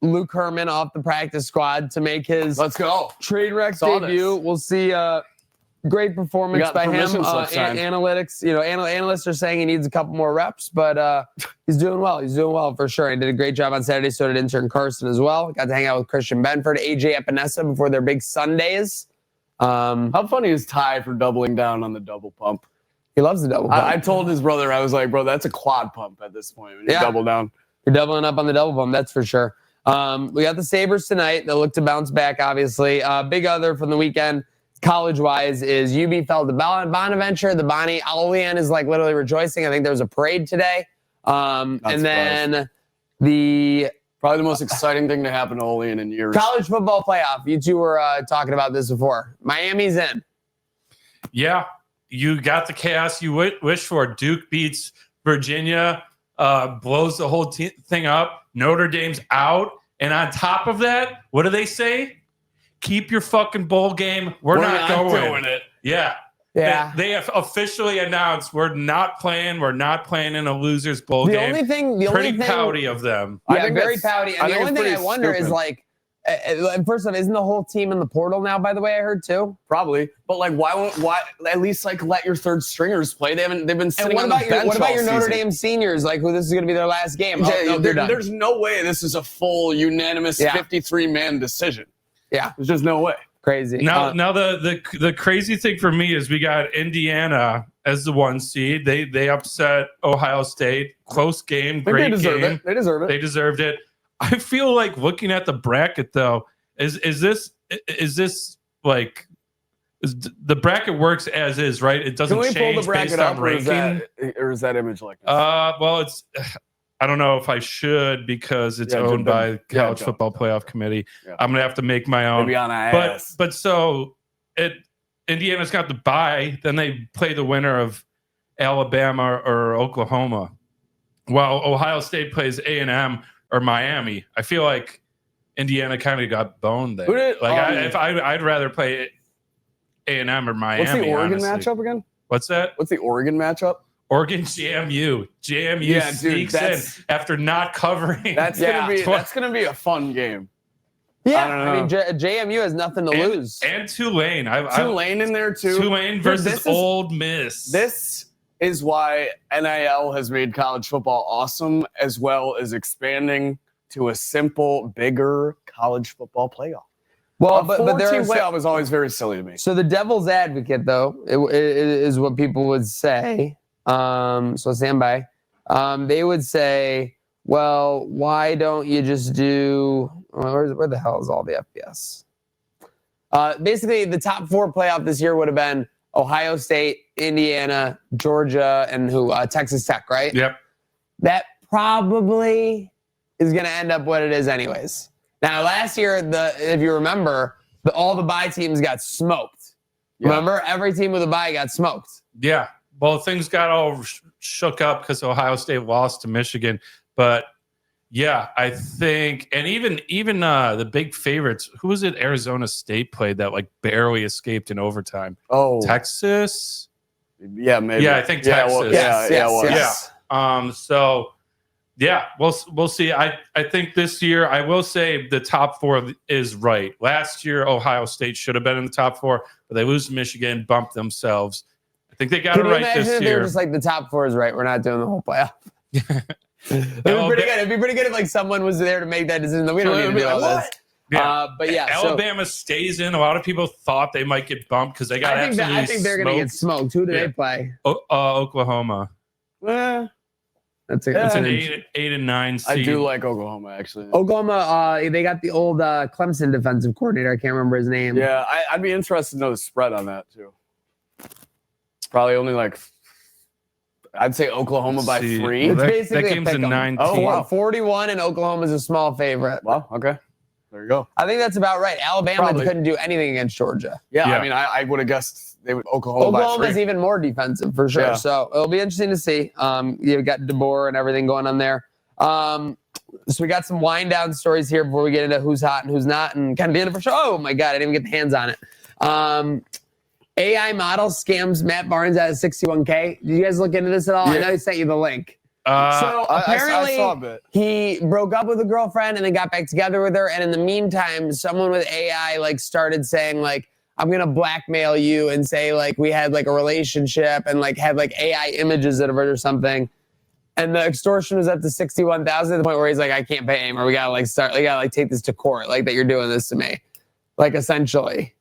Luke Herman off the practice squad to make his Let's go. Trainwreck Saw debut. this. We'll see great We performance got by him. permission slip signed. Analytics, analysts are saying he needs a couple more reps, but he's doing well. He's doing well for sure. He did a great job on Saturday. So did intern Carson as well. Got to hang out with Christian Benford, AJ Epinesa before their big Sundays. How funny is Ty for doubling down on the double pump? He loves the double pump. I told his brother, I was like, bro, that's a quad pump at this point. When you Yeah. double down. You're doubling up on the double pump, that's for sure. We got the Sabres tonight. They'll look to bounce back, obviously. Big other from the weekend, college-wise, is UB fell to Bonaventure. The Bonnie Olean is like literally rejoicing. I think there was a parade today. And then the Probably the most exciting thing to happen to Olean in years. college football playoff. You two were talking about this before. Miami's in. Yeah, you got the chaos you wish for. Duke beats Virginia, blows the whole thing up. Notre Dame's out. And on top of that, what do they say? Keep your fucking bowl game. We're not going. it. Yeah. Yeah. They have officially announced we're not playing. We're not playing in a loser's bowl The game. only thing, Pretty pouty of them. I Yeah, think very that's- pouty. I And the think only it's thing I pretty wonder is stupid. like, first off, isn't the whole team in the portal now? By the way, I heard too. Probably, but like, why at least like let your third stringers play? They've been And sitting what on about the your bench all Notre season. Dame seniors? Like, who this is going to be their last game? Yeah, Oh, no, they're done. there's no way this is a full unanimous Yeah. 53-man decision. Yeah. There's just no way. Crazy. Now the crazy thing for me is we got Indiana as the 1 seed. They upset Ohio State. Close game, I think great they deserve game. it. They deserve it. They deserved it. I feel like looking at the bracket though, is this like the bracket works as is, right? It doesn't Can we pull change the bracket based up, on or is, ranking. that image like this? Well, it's I don't know if I should because it's Yeah, owned jump by in. College Yeah, Football Playoff Committee. Yeah. I'm gonna have to make my own. Maybe on our But ass. so Indiana's got the bye, then they play the winner of Alabama or Oklahoma, while Ohio State plays A&M or Miami. I feel like Indiana kind of got boned there. Who did- I'd rather play A&M or Miami. What's the Oregon honestly. matchup again? What's that? What's the Oregon matchup? Oregon JMU. JMU Yeah, dude, sneaks in after not covering. That's gonna be a fun game. yeah, I don't I mean, know. JMU has nothing to lose. And Tulane. Tulane in there too. Tulane Dude, versus this is- Old Miss. This is why NIL has made college football awesome, as well as expanding to a simple, bigger college foottle playoff. Well, A but there four-team are playoff is always very silly to me. so the devil's advocate, though, it is what people would say. So stand by. They would say, well, why don't you just do where the hell is all the FBS? Basically, the top 4 playoff this year would have been Ohio State, Indiana, Georgia, and Texas Tech, right? Yep. That probably is going to end up what it is anyways. Now, last year, if you remember, all the bye teams got smoked. Yeah. Remember? Every team with a bye got smoked. Yeah. Well, things got all shook up because Ohio State lost to Michigan. But yeah, I think, and even the big favorites, who was it? Arizona State played that like barely escaped in overtime. Oh, Texas. yeah, maybe. Yeah, I think Yeah, Texas. well, yeah, it was. Yeah. So yeah, we'll see. I think this year I will say the top 4 is right. Last year Ohio State should have been in the top 4, but they lose to Michigan, bump themselves. I think they got it Can you right imagine this if they were year. just like the top 4 is right? We're not doing the whole playoff. It'd be pretty good. It'd be pretty good if like someone was there to make that decision. We don't need to do all this. Yeah. But yeah, Alabama stays in. A lot of people thought they might get bumped because they got I think they're going to get smoked. Who do they play? Oklahoma. That's an 8 and 9 seed. I do like Oklahoma, actually. Oklahoma, they got the old Clemson defensive coordinator. I can't remember his name. Yeah, I'd be interested to know the spread on that, too. Probably only like, I'd say Oklahoma by 3. It's basically that game's a 9. Oh, wow. 41, and Oklahoma's a small favorite. Well, okay. There you go. I think that's about right. Alabama couldn't do anything against Georgia. Yeah. I mean, I would have guessed they would Oklahoma's even more defensive for sure. Yeah. So it'll be interesting to see. You've got DeBoer and everything going on there. So we got some wind down stories here before we get into who's hot and who's not, and kind of the end of our show. Oh my God, I didn't even get the hands on it. AI model scams Matt Barnes out of 61K. Did you guys look into this at all? Yeah. I know he sent you the link. So apparently I saw a bit. He broke up with a girlfriend and then got back together with her. And in the meantime, someone with AI like started saying like, I'm going to blackmail you and say like we had like a relationship and like had like AI images of it or something. And the extortion was up to 61,000 at the point where he's like, I can't pay him, or we got to take this to court, like that you're doing this to me. Like essentially.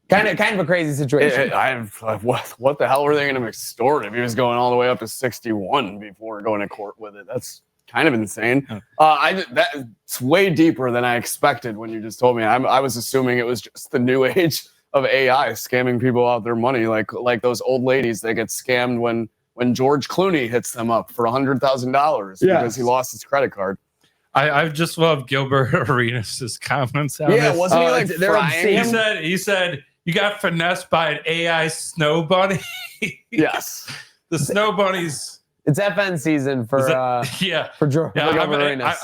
Kind of a crazy situation. What the hell were they going to extort if he was going all the way up to 61 before going to court with it? That's kind of insane. That's way deeper than I expected when you just told me. I was assuming it was just the new age of AI scamming people out their money, like those old ladies that get scammed when George Clooney hits them up for $100,000 because he lost his credit card. I just love Gilbert Arenas' comments. Yeah, wasn't he like frying? He said. You got finessed by an AI snow bunny. Yes. The snow bunnies. It's FN season for George. Yeah,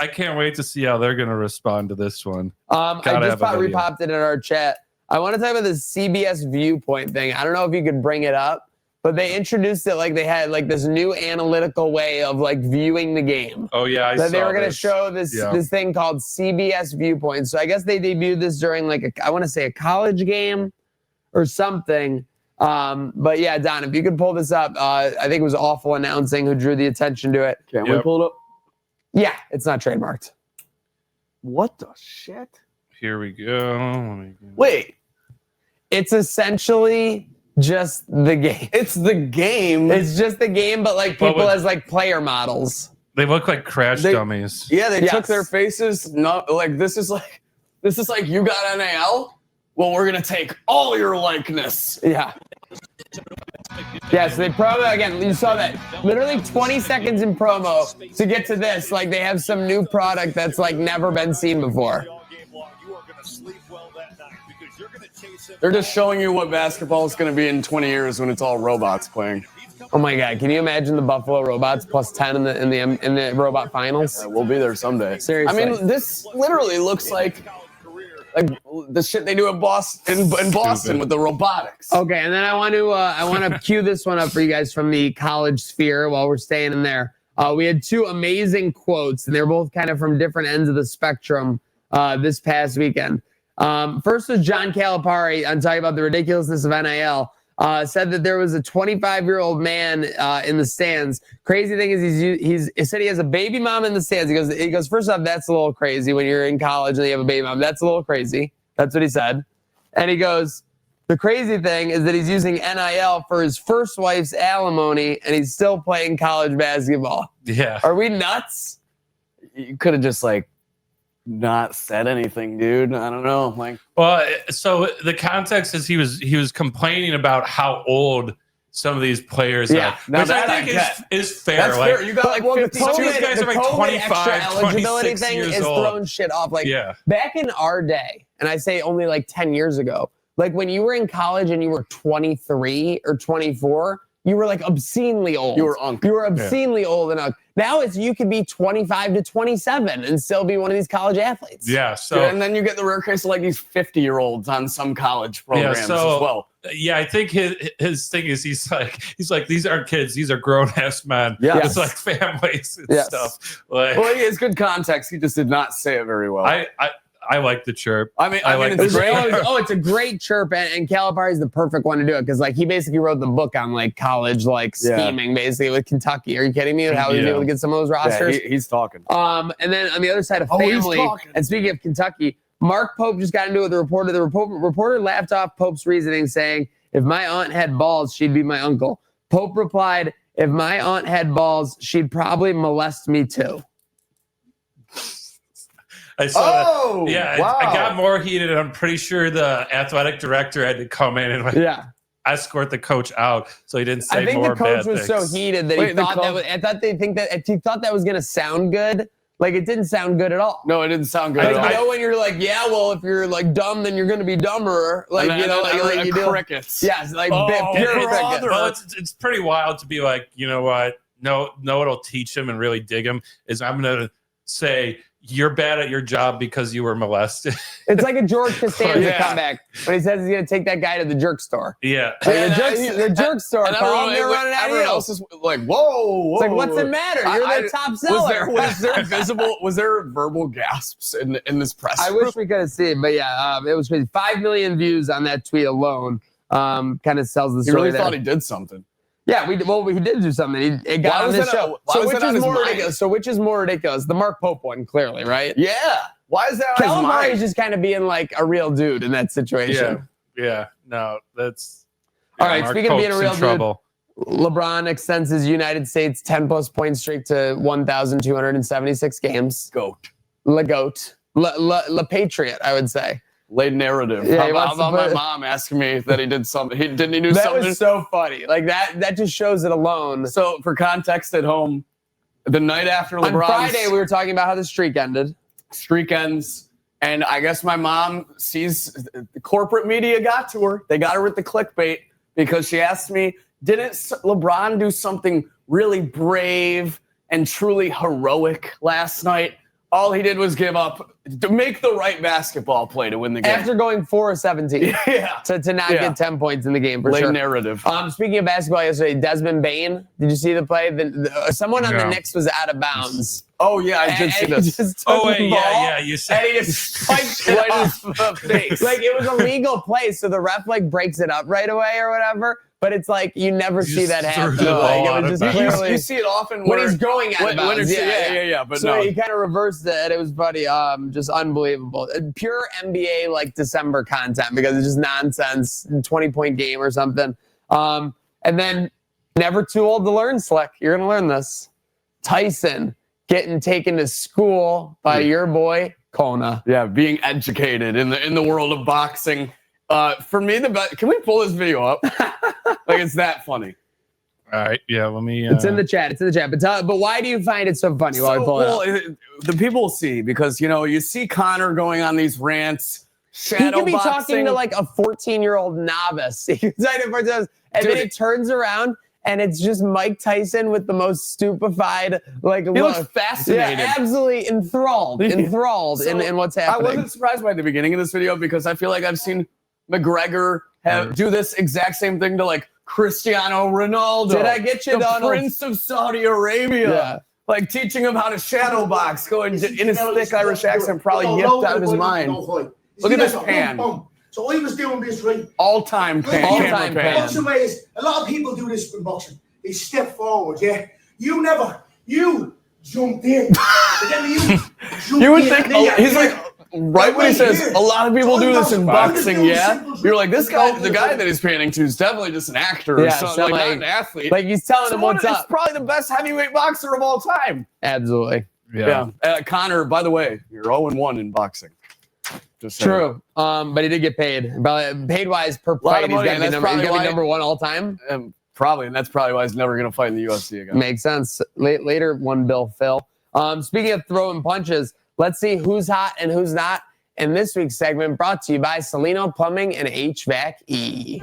I can't wait to see how they're going to respond to this one. I just repopped it in our chat. I want to talk about the CBS Viewpoint thing. I don't know if you could bring it up, but they introduced it like they had like this new analytical way of like viewing the game. Oh yeah, I saw they were going to show this thing called CBS Viewpoint. So I guess they debuted this during like I want to say a college game or something. But yeah, Don, if you could pull this up, I think it was Awful Announcing who drew the attention to it. Can we pull it up? Yeah, it's not trademarked. What the shit? Here we go. Wait. It's essentially just the game. It's the game. It's just the game, but like people as like player models. They look like crash dummies. Yeah, they took their faces. Not like this is like you got NAL. Well, we're going to take all your likeness. Yeah. Yeah, so they promo, again, you saw that. Literally 20 seconds in promo to get to this. Like, they have some new product that's, like, never been seen before. They're just showing you what basketball is going to be in 20 years when it's all robots playing. Oh, my God. Can you imagine the Buffalo Robots plus 10 in the robot finals? We'll be there someday. Seriously. I mean, this literally looks like the shit they do in Boston with the robotics. Okay, and then I want to cue this one up for you guys from the college sphere while we're staying in there. We had two amazing quotes, and they're both kind of from different ends of the spectrum this past weekend. First was John Calipari on talking about the ridiculousness of NIL. Said that there was a 25-year-old man in the stands. Crazy thing is he said he has a baby mom in the stands. He goes, first off, that's a little crazy when you're in college and you have a baby mom. That's a little crazy. That's what he said. And he goes, the crazy thing is that he's using NIL for his first wife's alimony and he's still playing college basketball. Yeah. Are we nuts? You could have just like not said anything, dude. I don't know. Like, well, so the context is he was complaining about how old some of these players are, which I think is fair. That's fair. You got like 50. Some of these guys are like 25, eligibility 26 thing years is old. throwing shit off. Like back in our day, and I say only like 10 years ago, like when you were in college and you were 23 or 24, you were like obscenely old. You were unk. You were obscenely old and unk. Now you could be 25 to 27 and still be one of these college athletes. Yeah. So and then you get the rare case of like these 50-year-olds on some college programs as well. Yeah, I think his thing is he's like these aren't kids, these are grown ass men. Yeah, it's like families and stuff. Like, well, he has good context. He just did not say it very well. I like the chirp. I mean, it's great. It's a great chirp, and Calipari is the perfect one to do it because like he basically wrote the book on like college scheming basically with Kentucky. Are you kidding me? How he was able to get some of those rosters? Yeah, he's talking. And then on the other side of family, and speaking of Kentucky, Mark Pope just got into it with the reporter. The reporter laughed off Pope's reasoning, saying, "If my aunt had balls, she'd be my uncle." Pope replied, "If my aunt had balls, she'd probably molest me too." I saw that. Yeah, wow. I got more heated. I'm pretty sure the athletic director had to come in and escort the coach out, so he didn't say more bad things. I think the coach was so heated that he thought that was going to sound good. Like it didn't sound good at all. No, it didn't sound good. You know when you're like, yeah, well, if you're like dumb, then you're going to be dumber. Like you do crickets. Yes, like pure crickets. Well, it's pretty wild to be like, you know what? No, it'll teach him and really dig him. Is I'm going to say, you're bad at your job because you were molested. It's like a George Costanza comeback when he says he's going to take that guy to the jerk store. Yeah. The jerk store. And everyone else is like, whoa. It's like, what's the matter? You're the top seller. Was there verbal gasps in this press I room? wish we could have seen, but yeah, it was crazy. 5 million views on that tweet alone kind of sells the story. He really thought he did something. Yeah, he did do something. It got on this show. So which is more ridiculous? The Mark Pope one, clearly, right? Yeah. Why is that on his mind? Calipari just kind of being like a real dude in that situation. Yeah. No, that's... All right, Mark speaking Pope's of being a real trouble. dude, LeBron extends his United States 10-plus point streak to 1,276 games. Goat. Le Goat. Le Patriot, I would say. Laid narrative. Yeah, how about my mom asking me that he did something? Didn't he do something? That was so funny. Like that just shows it alone. So for context at home, the night after LeBron's... On Friday, we were talking about how the streak ended. Streak ends, and I guess my mom sees the corporate media got to her. They got her with the clickbait because she asked me, didn't LeBron do something really brave and truly heroic last night? All he did was give up to make the right basketball play to win the game. After going 4 of 17 to not get 10 points in the game for sure. Narrative. Speaking of basketball yesterday, Desmond Bane, did you see the play? Someone on the Knicks was out of bounds. Oh, yeah, I did see this. You said and he just spiked it right in the face. Like, it was a legal play, so the ref, breaks it up right away or whatever. But it's like you never see that happen. Like, it was just clearly, you see it often when he's going out of bounds. But so he kind of reversed it, and it was funny. Just unbelievable. Pure NBA December content because it's just nonsense. 20-point game or something. And then never too old to learn, Slick. You're gonna learn this. Tyson getting taken to school by your boy Kona. Yeah, being educated in the world of boxing. For me, the best. Can we pull this video up? It's that funny. All right, yeah. Let me. It's in the chat. But why do you find it so funny? While I pull it up? The people will see because you see Connor going on these rants. He could be talking to a 14-year-old novice. And then he turns around and it's just Mike Tyson with the most stupified look. He looks fascinated. Yeah, absolutely enthralled in what's happening. I wasn't surprised by the beginning of this video because I feel like I've seen McGregor do this exact same thing to Cristiano Ronaldo. Did I get you, the Prince of Saudi Arabia? Yeah. Teaching him how to shadow box, going in his thick Irish accent, probably yipped out of his mind. Look at this pan. So I was doing this right. All-time pan. Boxing way is a lot of people do this in boxing. They step forward, You jumped in. But then you would think he's right when he says a lot of people do this in boxing, you're like, this guy, the guy that he's painting to is definitely just an actor or something, not an athlete. He's telling him what's up. He's probably the best heavyweight boxer of all time. Absolutely. Yeah. Connor, by the way, you're 0-1 in boxing. Just true. But he did get paid. Paid wise per fight, he's got to be number one all time. Probably, and that's probably why he's never going to fight in the UFC again. Makes sense. Later, one bill, Phil. Speaking of throwing punches, let's see who's hot and who's not in this week's segment, brought to you by Salino Plumbing and HVAC-E.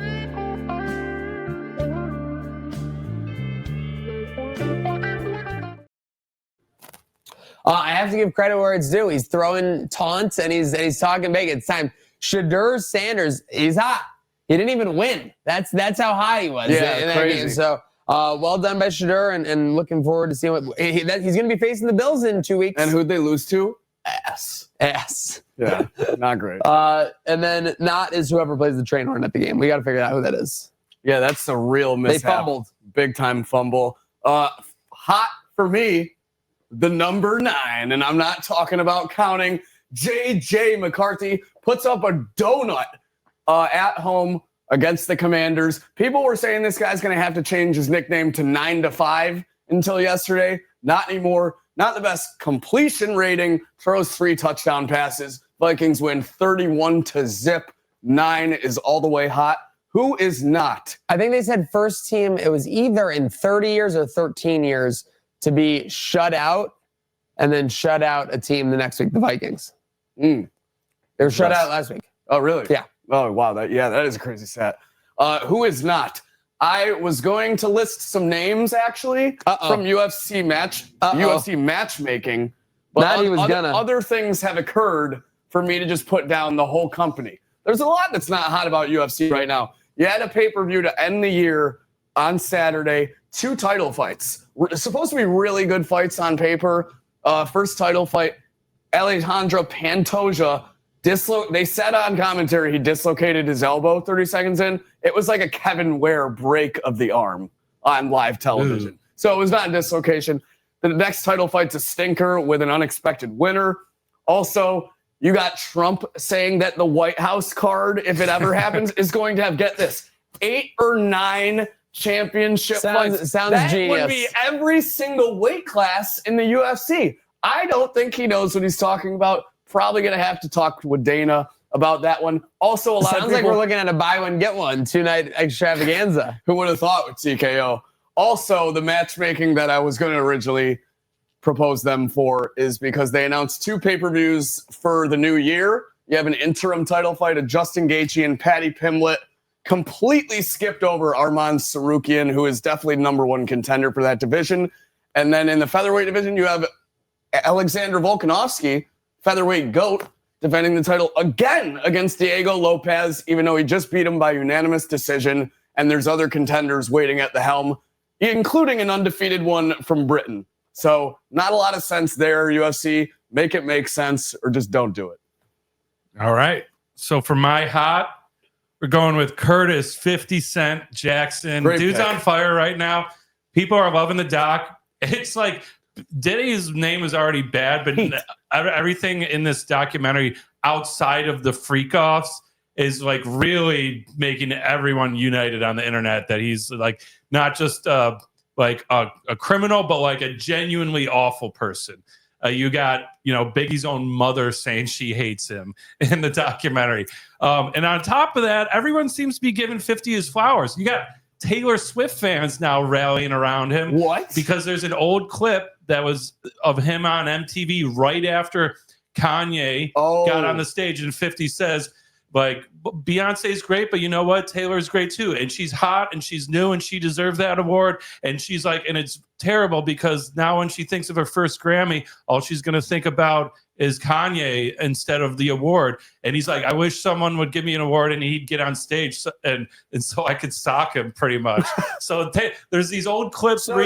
I have to give credit where it's due. He's throwing taunts and he's talking big. It's time. Shedeur Sanders, he's hot. He didn't even win. That's how high he was in that game. So well done by Shedeur, and looking forward to seeing what he's going to be facing the Bills in 2 weeks. And who'd they lose to? Ass. ass. Yeah, not great. And then not is whoever plays the train horn at the game. We got to figure out who that is. Yeah, that's a real mishap. They fumbled. Big time fumble. Hot for me, the number 9, and I'm not talking about counting. J.J. McCarthy puts up a donut at home against the Commanders. People were saying this guy's going to have to change his nickname to 9 to 5 until yesterday. Not anymore. Not the best completion rating. Throws 3 touchdown passes. Vikings win 31-0. 9 is all the way hot. Who is not? I think they said first team, it was either in 30 years or 13 years to be shut out and then shut out a team the next week, the Vikings. They were shut out last week. Oh, really? Yeah. Oh, wow. That is a crazy stat. Who is not? I was going to list some names actually from UFC matchmaking, but other things have occurred for me to just put down the whole company. There's a lot that's not hot about UFC right now. You had a pay-per-view to end the year on Saturday, 2 title fights. Supposed to be really good fights on paper. First title fight, Alejandro Pantoja. They said on commentary he dislocated his elbow 30 seconds in. It was like a Kevin Ware break of the arm on live television. So it was not a dislocation. The next title fight's a stinker with an unexpected winner. Also, you got Trump saying that the White House card, if it ever happens, is going to have, get this, 8 or 9 championship fights. Sounds that genius. Would be every single weight class in the UFC. I don't think he knows what he's talking about. Probably going to have to talk with Dana about that one. Also, a lot of Sounds people, like we're looking at a buy one, get one, 2-night extravaganza. who would have thought with TKO. Also, the matchmaking that I was going to originally propose them for is because they announced 2 pay-per-views for the new year. You have an interim title fight of Justin Gaethje and Paddy Pimblett. Completely skipped over Arman Sarukian, who is definitely number 1 contender for that division. And then in the featherweight division, you have Alexander Volkanovski, featherweight GOAT, defending the title again against Diego Lopez, even though he just beat him by unanimous decision. And there's other contenders waiting at the helm, including an undefeated one from Britain. So not a lot of sense there, UFC. Make it make sense or just don't do it. All right. So for my hot, we're going with Curtis 50 Cent Jackson. Great Dude's pick. on fire right now. People are loving the doc. It's like Diddy's name is already bad, but everything in this documentary outside of the freak offs is like really making everyone united on the internet that he's like not just like a criminal, but like a genuinely awful person. You got, Biggie's own mother saying she hates him in the documentary. And on top of that, everyone seems to be giving 50 his flowers. You got Taylor Swift fans now rallying around him. What? Because there's an old clip that was of him on MTV right after Kanye got on the stage, and 50 says, like, Beyonce's great, but you know what? Taylor's great too. And she's hot and she's new and she deserves that award. And she's like, and it's terrible because now when she thinks of her first Grammy, all she's going to think about is Kanye instead of the award. And he's like, I wish someone would give me an award and he'd get on stage and so I could sock him pretty much. So there's these old clips. So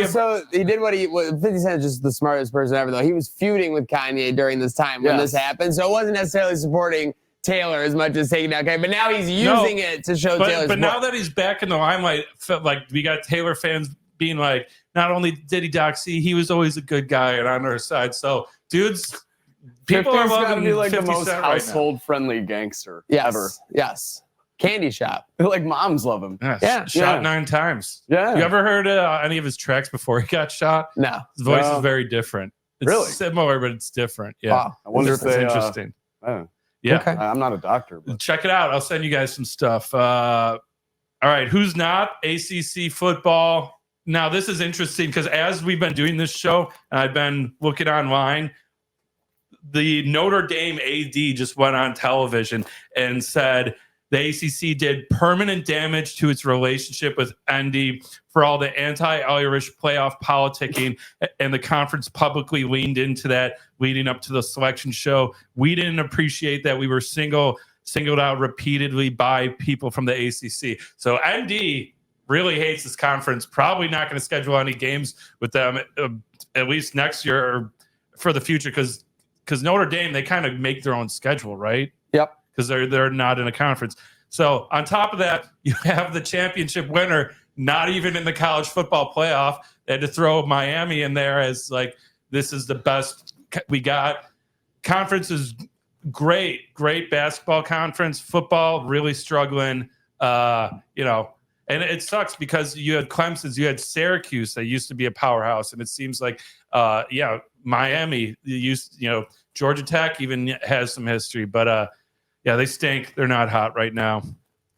he did what 50 Cent is just the smartest person ever, though. He was feuding with Kanye during this time when this happened. So it wasn't necessarily supporting Taylor as much as taking down Kanye, but now he's using it to show Taylor's But now that he's back in the limelight, felt like we got Taylor fans being like, not only did he doxy, he was always a good guy and on our side. So dudes, people are loving be like the 50 most Cent right household-friendly gangster yes, ever. Yes. Candy shop. Like moms love him. now. Yeah. Shot 9 times. Yeah. You ever heard any of his tracks before he got shot? No. His voice No. is very different. It's Really? similar, but it's different. Yeah. Wow. I wonder if It's they. interesting. I Yeah. Okay. I'm not a doctor, but Check it out. I'll send you guys some stuff. All right. Who's not? ACC football. Now, this is interesting because as we've been doing this show, and I've been looking online, the Notre Dame AD just went on television and said the ACC did permanent damage to its relationship with ND for all the anti-Irish playoff politicking, and the conference publicly leaned into that leading up to the selection show. We didn't appreciate that we were singled out repeatedly by people from the ACC. So ND really hates this conference, probably not going to schedule any games with them at least next year or for the future, because because Notre Dame, they kind of make their own schedule, right? Yep. Because they're not in a conference. So on top of that, you have the championship winner not even in the college football playoff. They had to throw Miami in there as like, this is the best we got. Conference is great basketball conference. Football really struggling. And it sucks because you had Clemson, you had Syracuse that used to be a powerhouse, and it seems like Miami Georgia Tech even has some history, but they stink. They're not hot right now.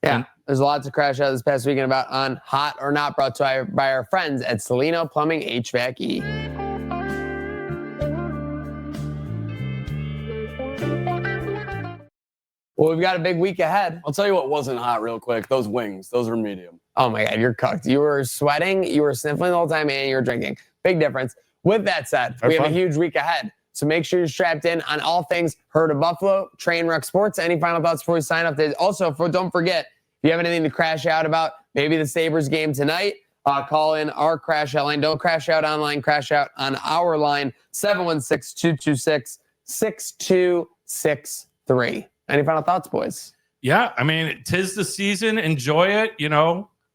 Yeah, there's lots of crash out this past weekend about on Hot or Not, brought to you by our friends at Celino Plumbing HVAC-E. Well, we've got a big week ahead. I'll tell you what wasn't hot real quick. Those wings, those were medium. Oh my God, you're cooked. You were sweating, you were sniffling the whole time, and you were drinking. Big difference. With that said, we have a huge week ahead. So make sure you're strapped in on all things Herd of Buffalo, Trainwreck Sports. Any final thoughts before we sign up? Also, don't forget, if you have anything to crash out about, maybe the Sabres game tonight, call in our crash out line. Don't crash out online, crash out on our line, 716-226-6263. Any final thoughts, boys? Yeah, I mean, 'tis the season. Enjoy it.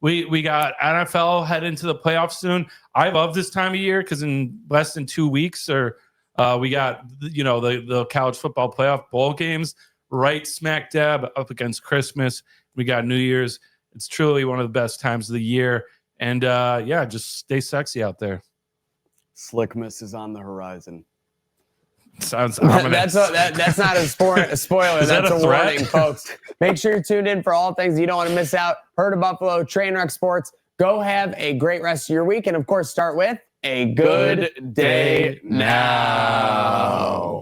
We got NFL head into the playoffs soon. I love this time of year because in less than 2 weeks, we got the college football playoff bowl games right smack dab up against Christmas. We got New Year's. It's truly one of the best times of the year. And just stay sexy out there. Slickmas is on the horizon. Sounds ominous. That's not a spoiler. Is That's that a a threat? warning, folks. Make sure you're tuned in for all things you don't want to miss out. Herd of Buffalo, Trainwreck Sports. Go have a great rest of your week. And, of course, start with a good day now.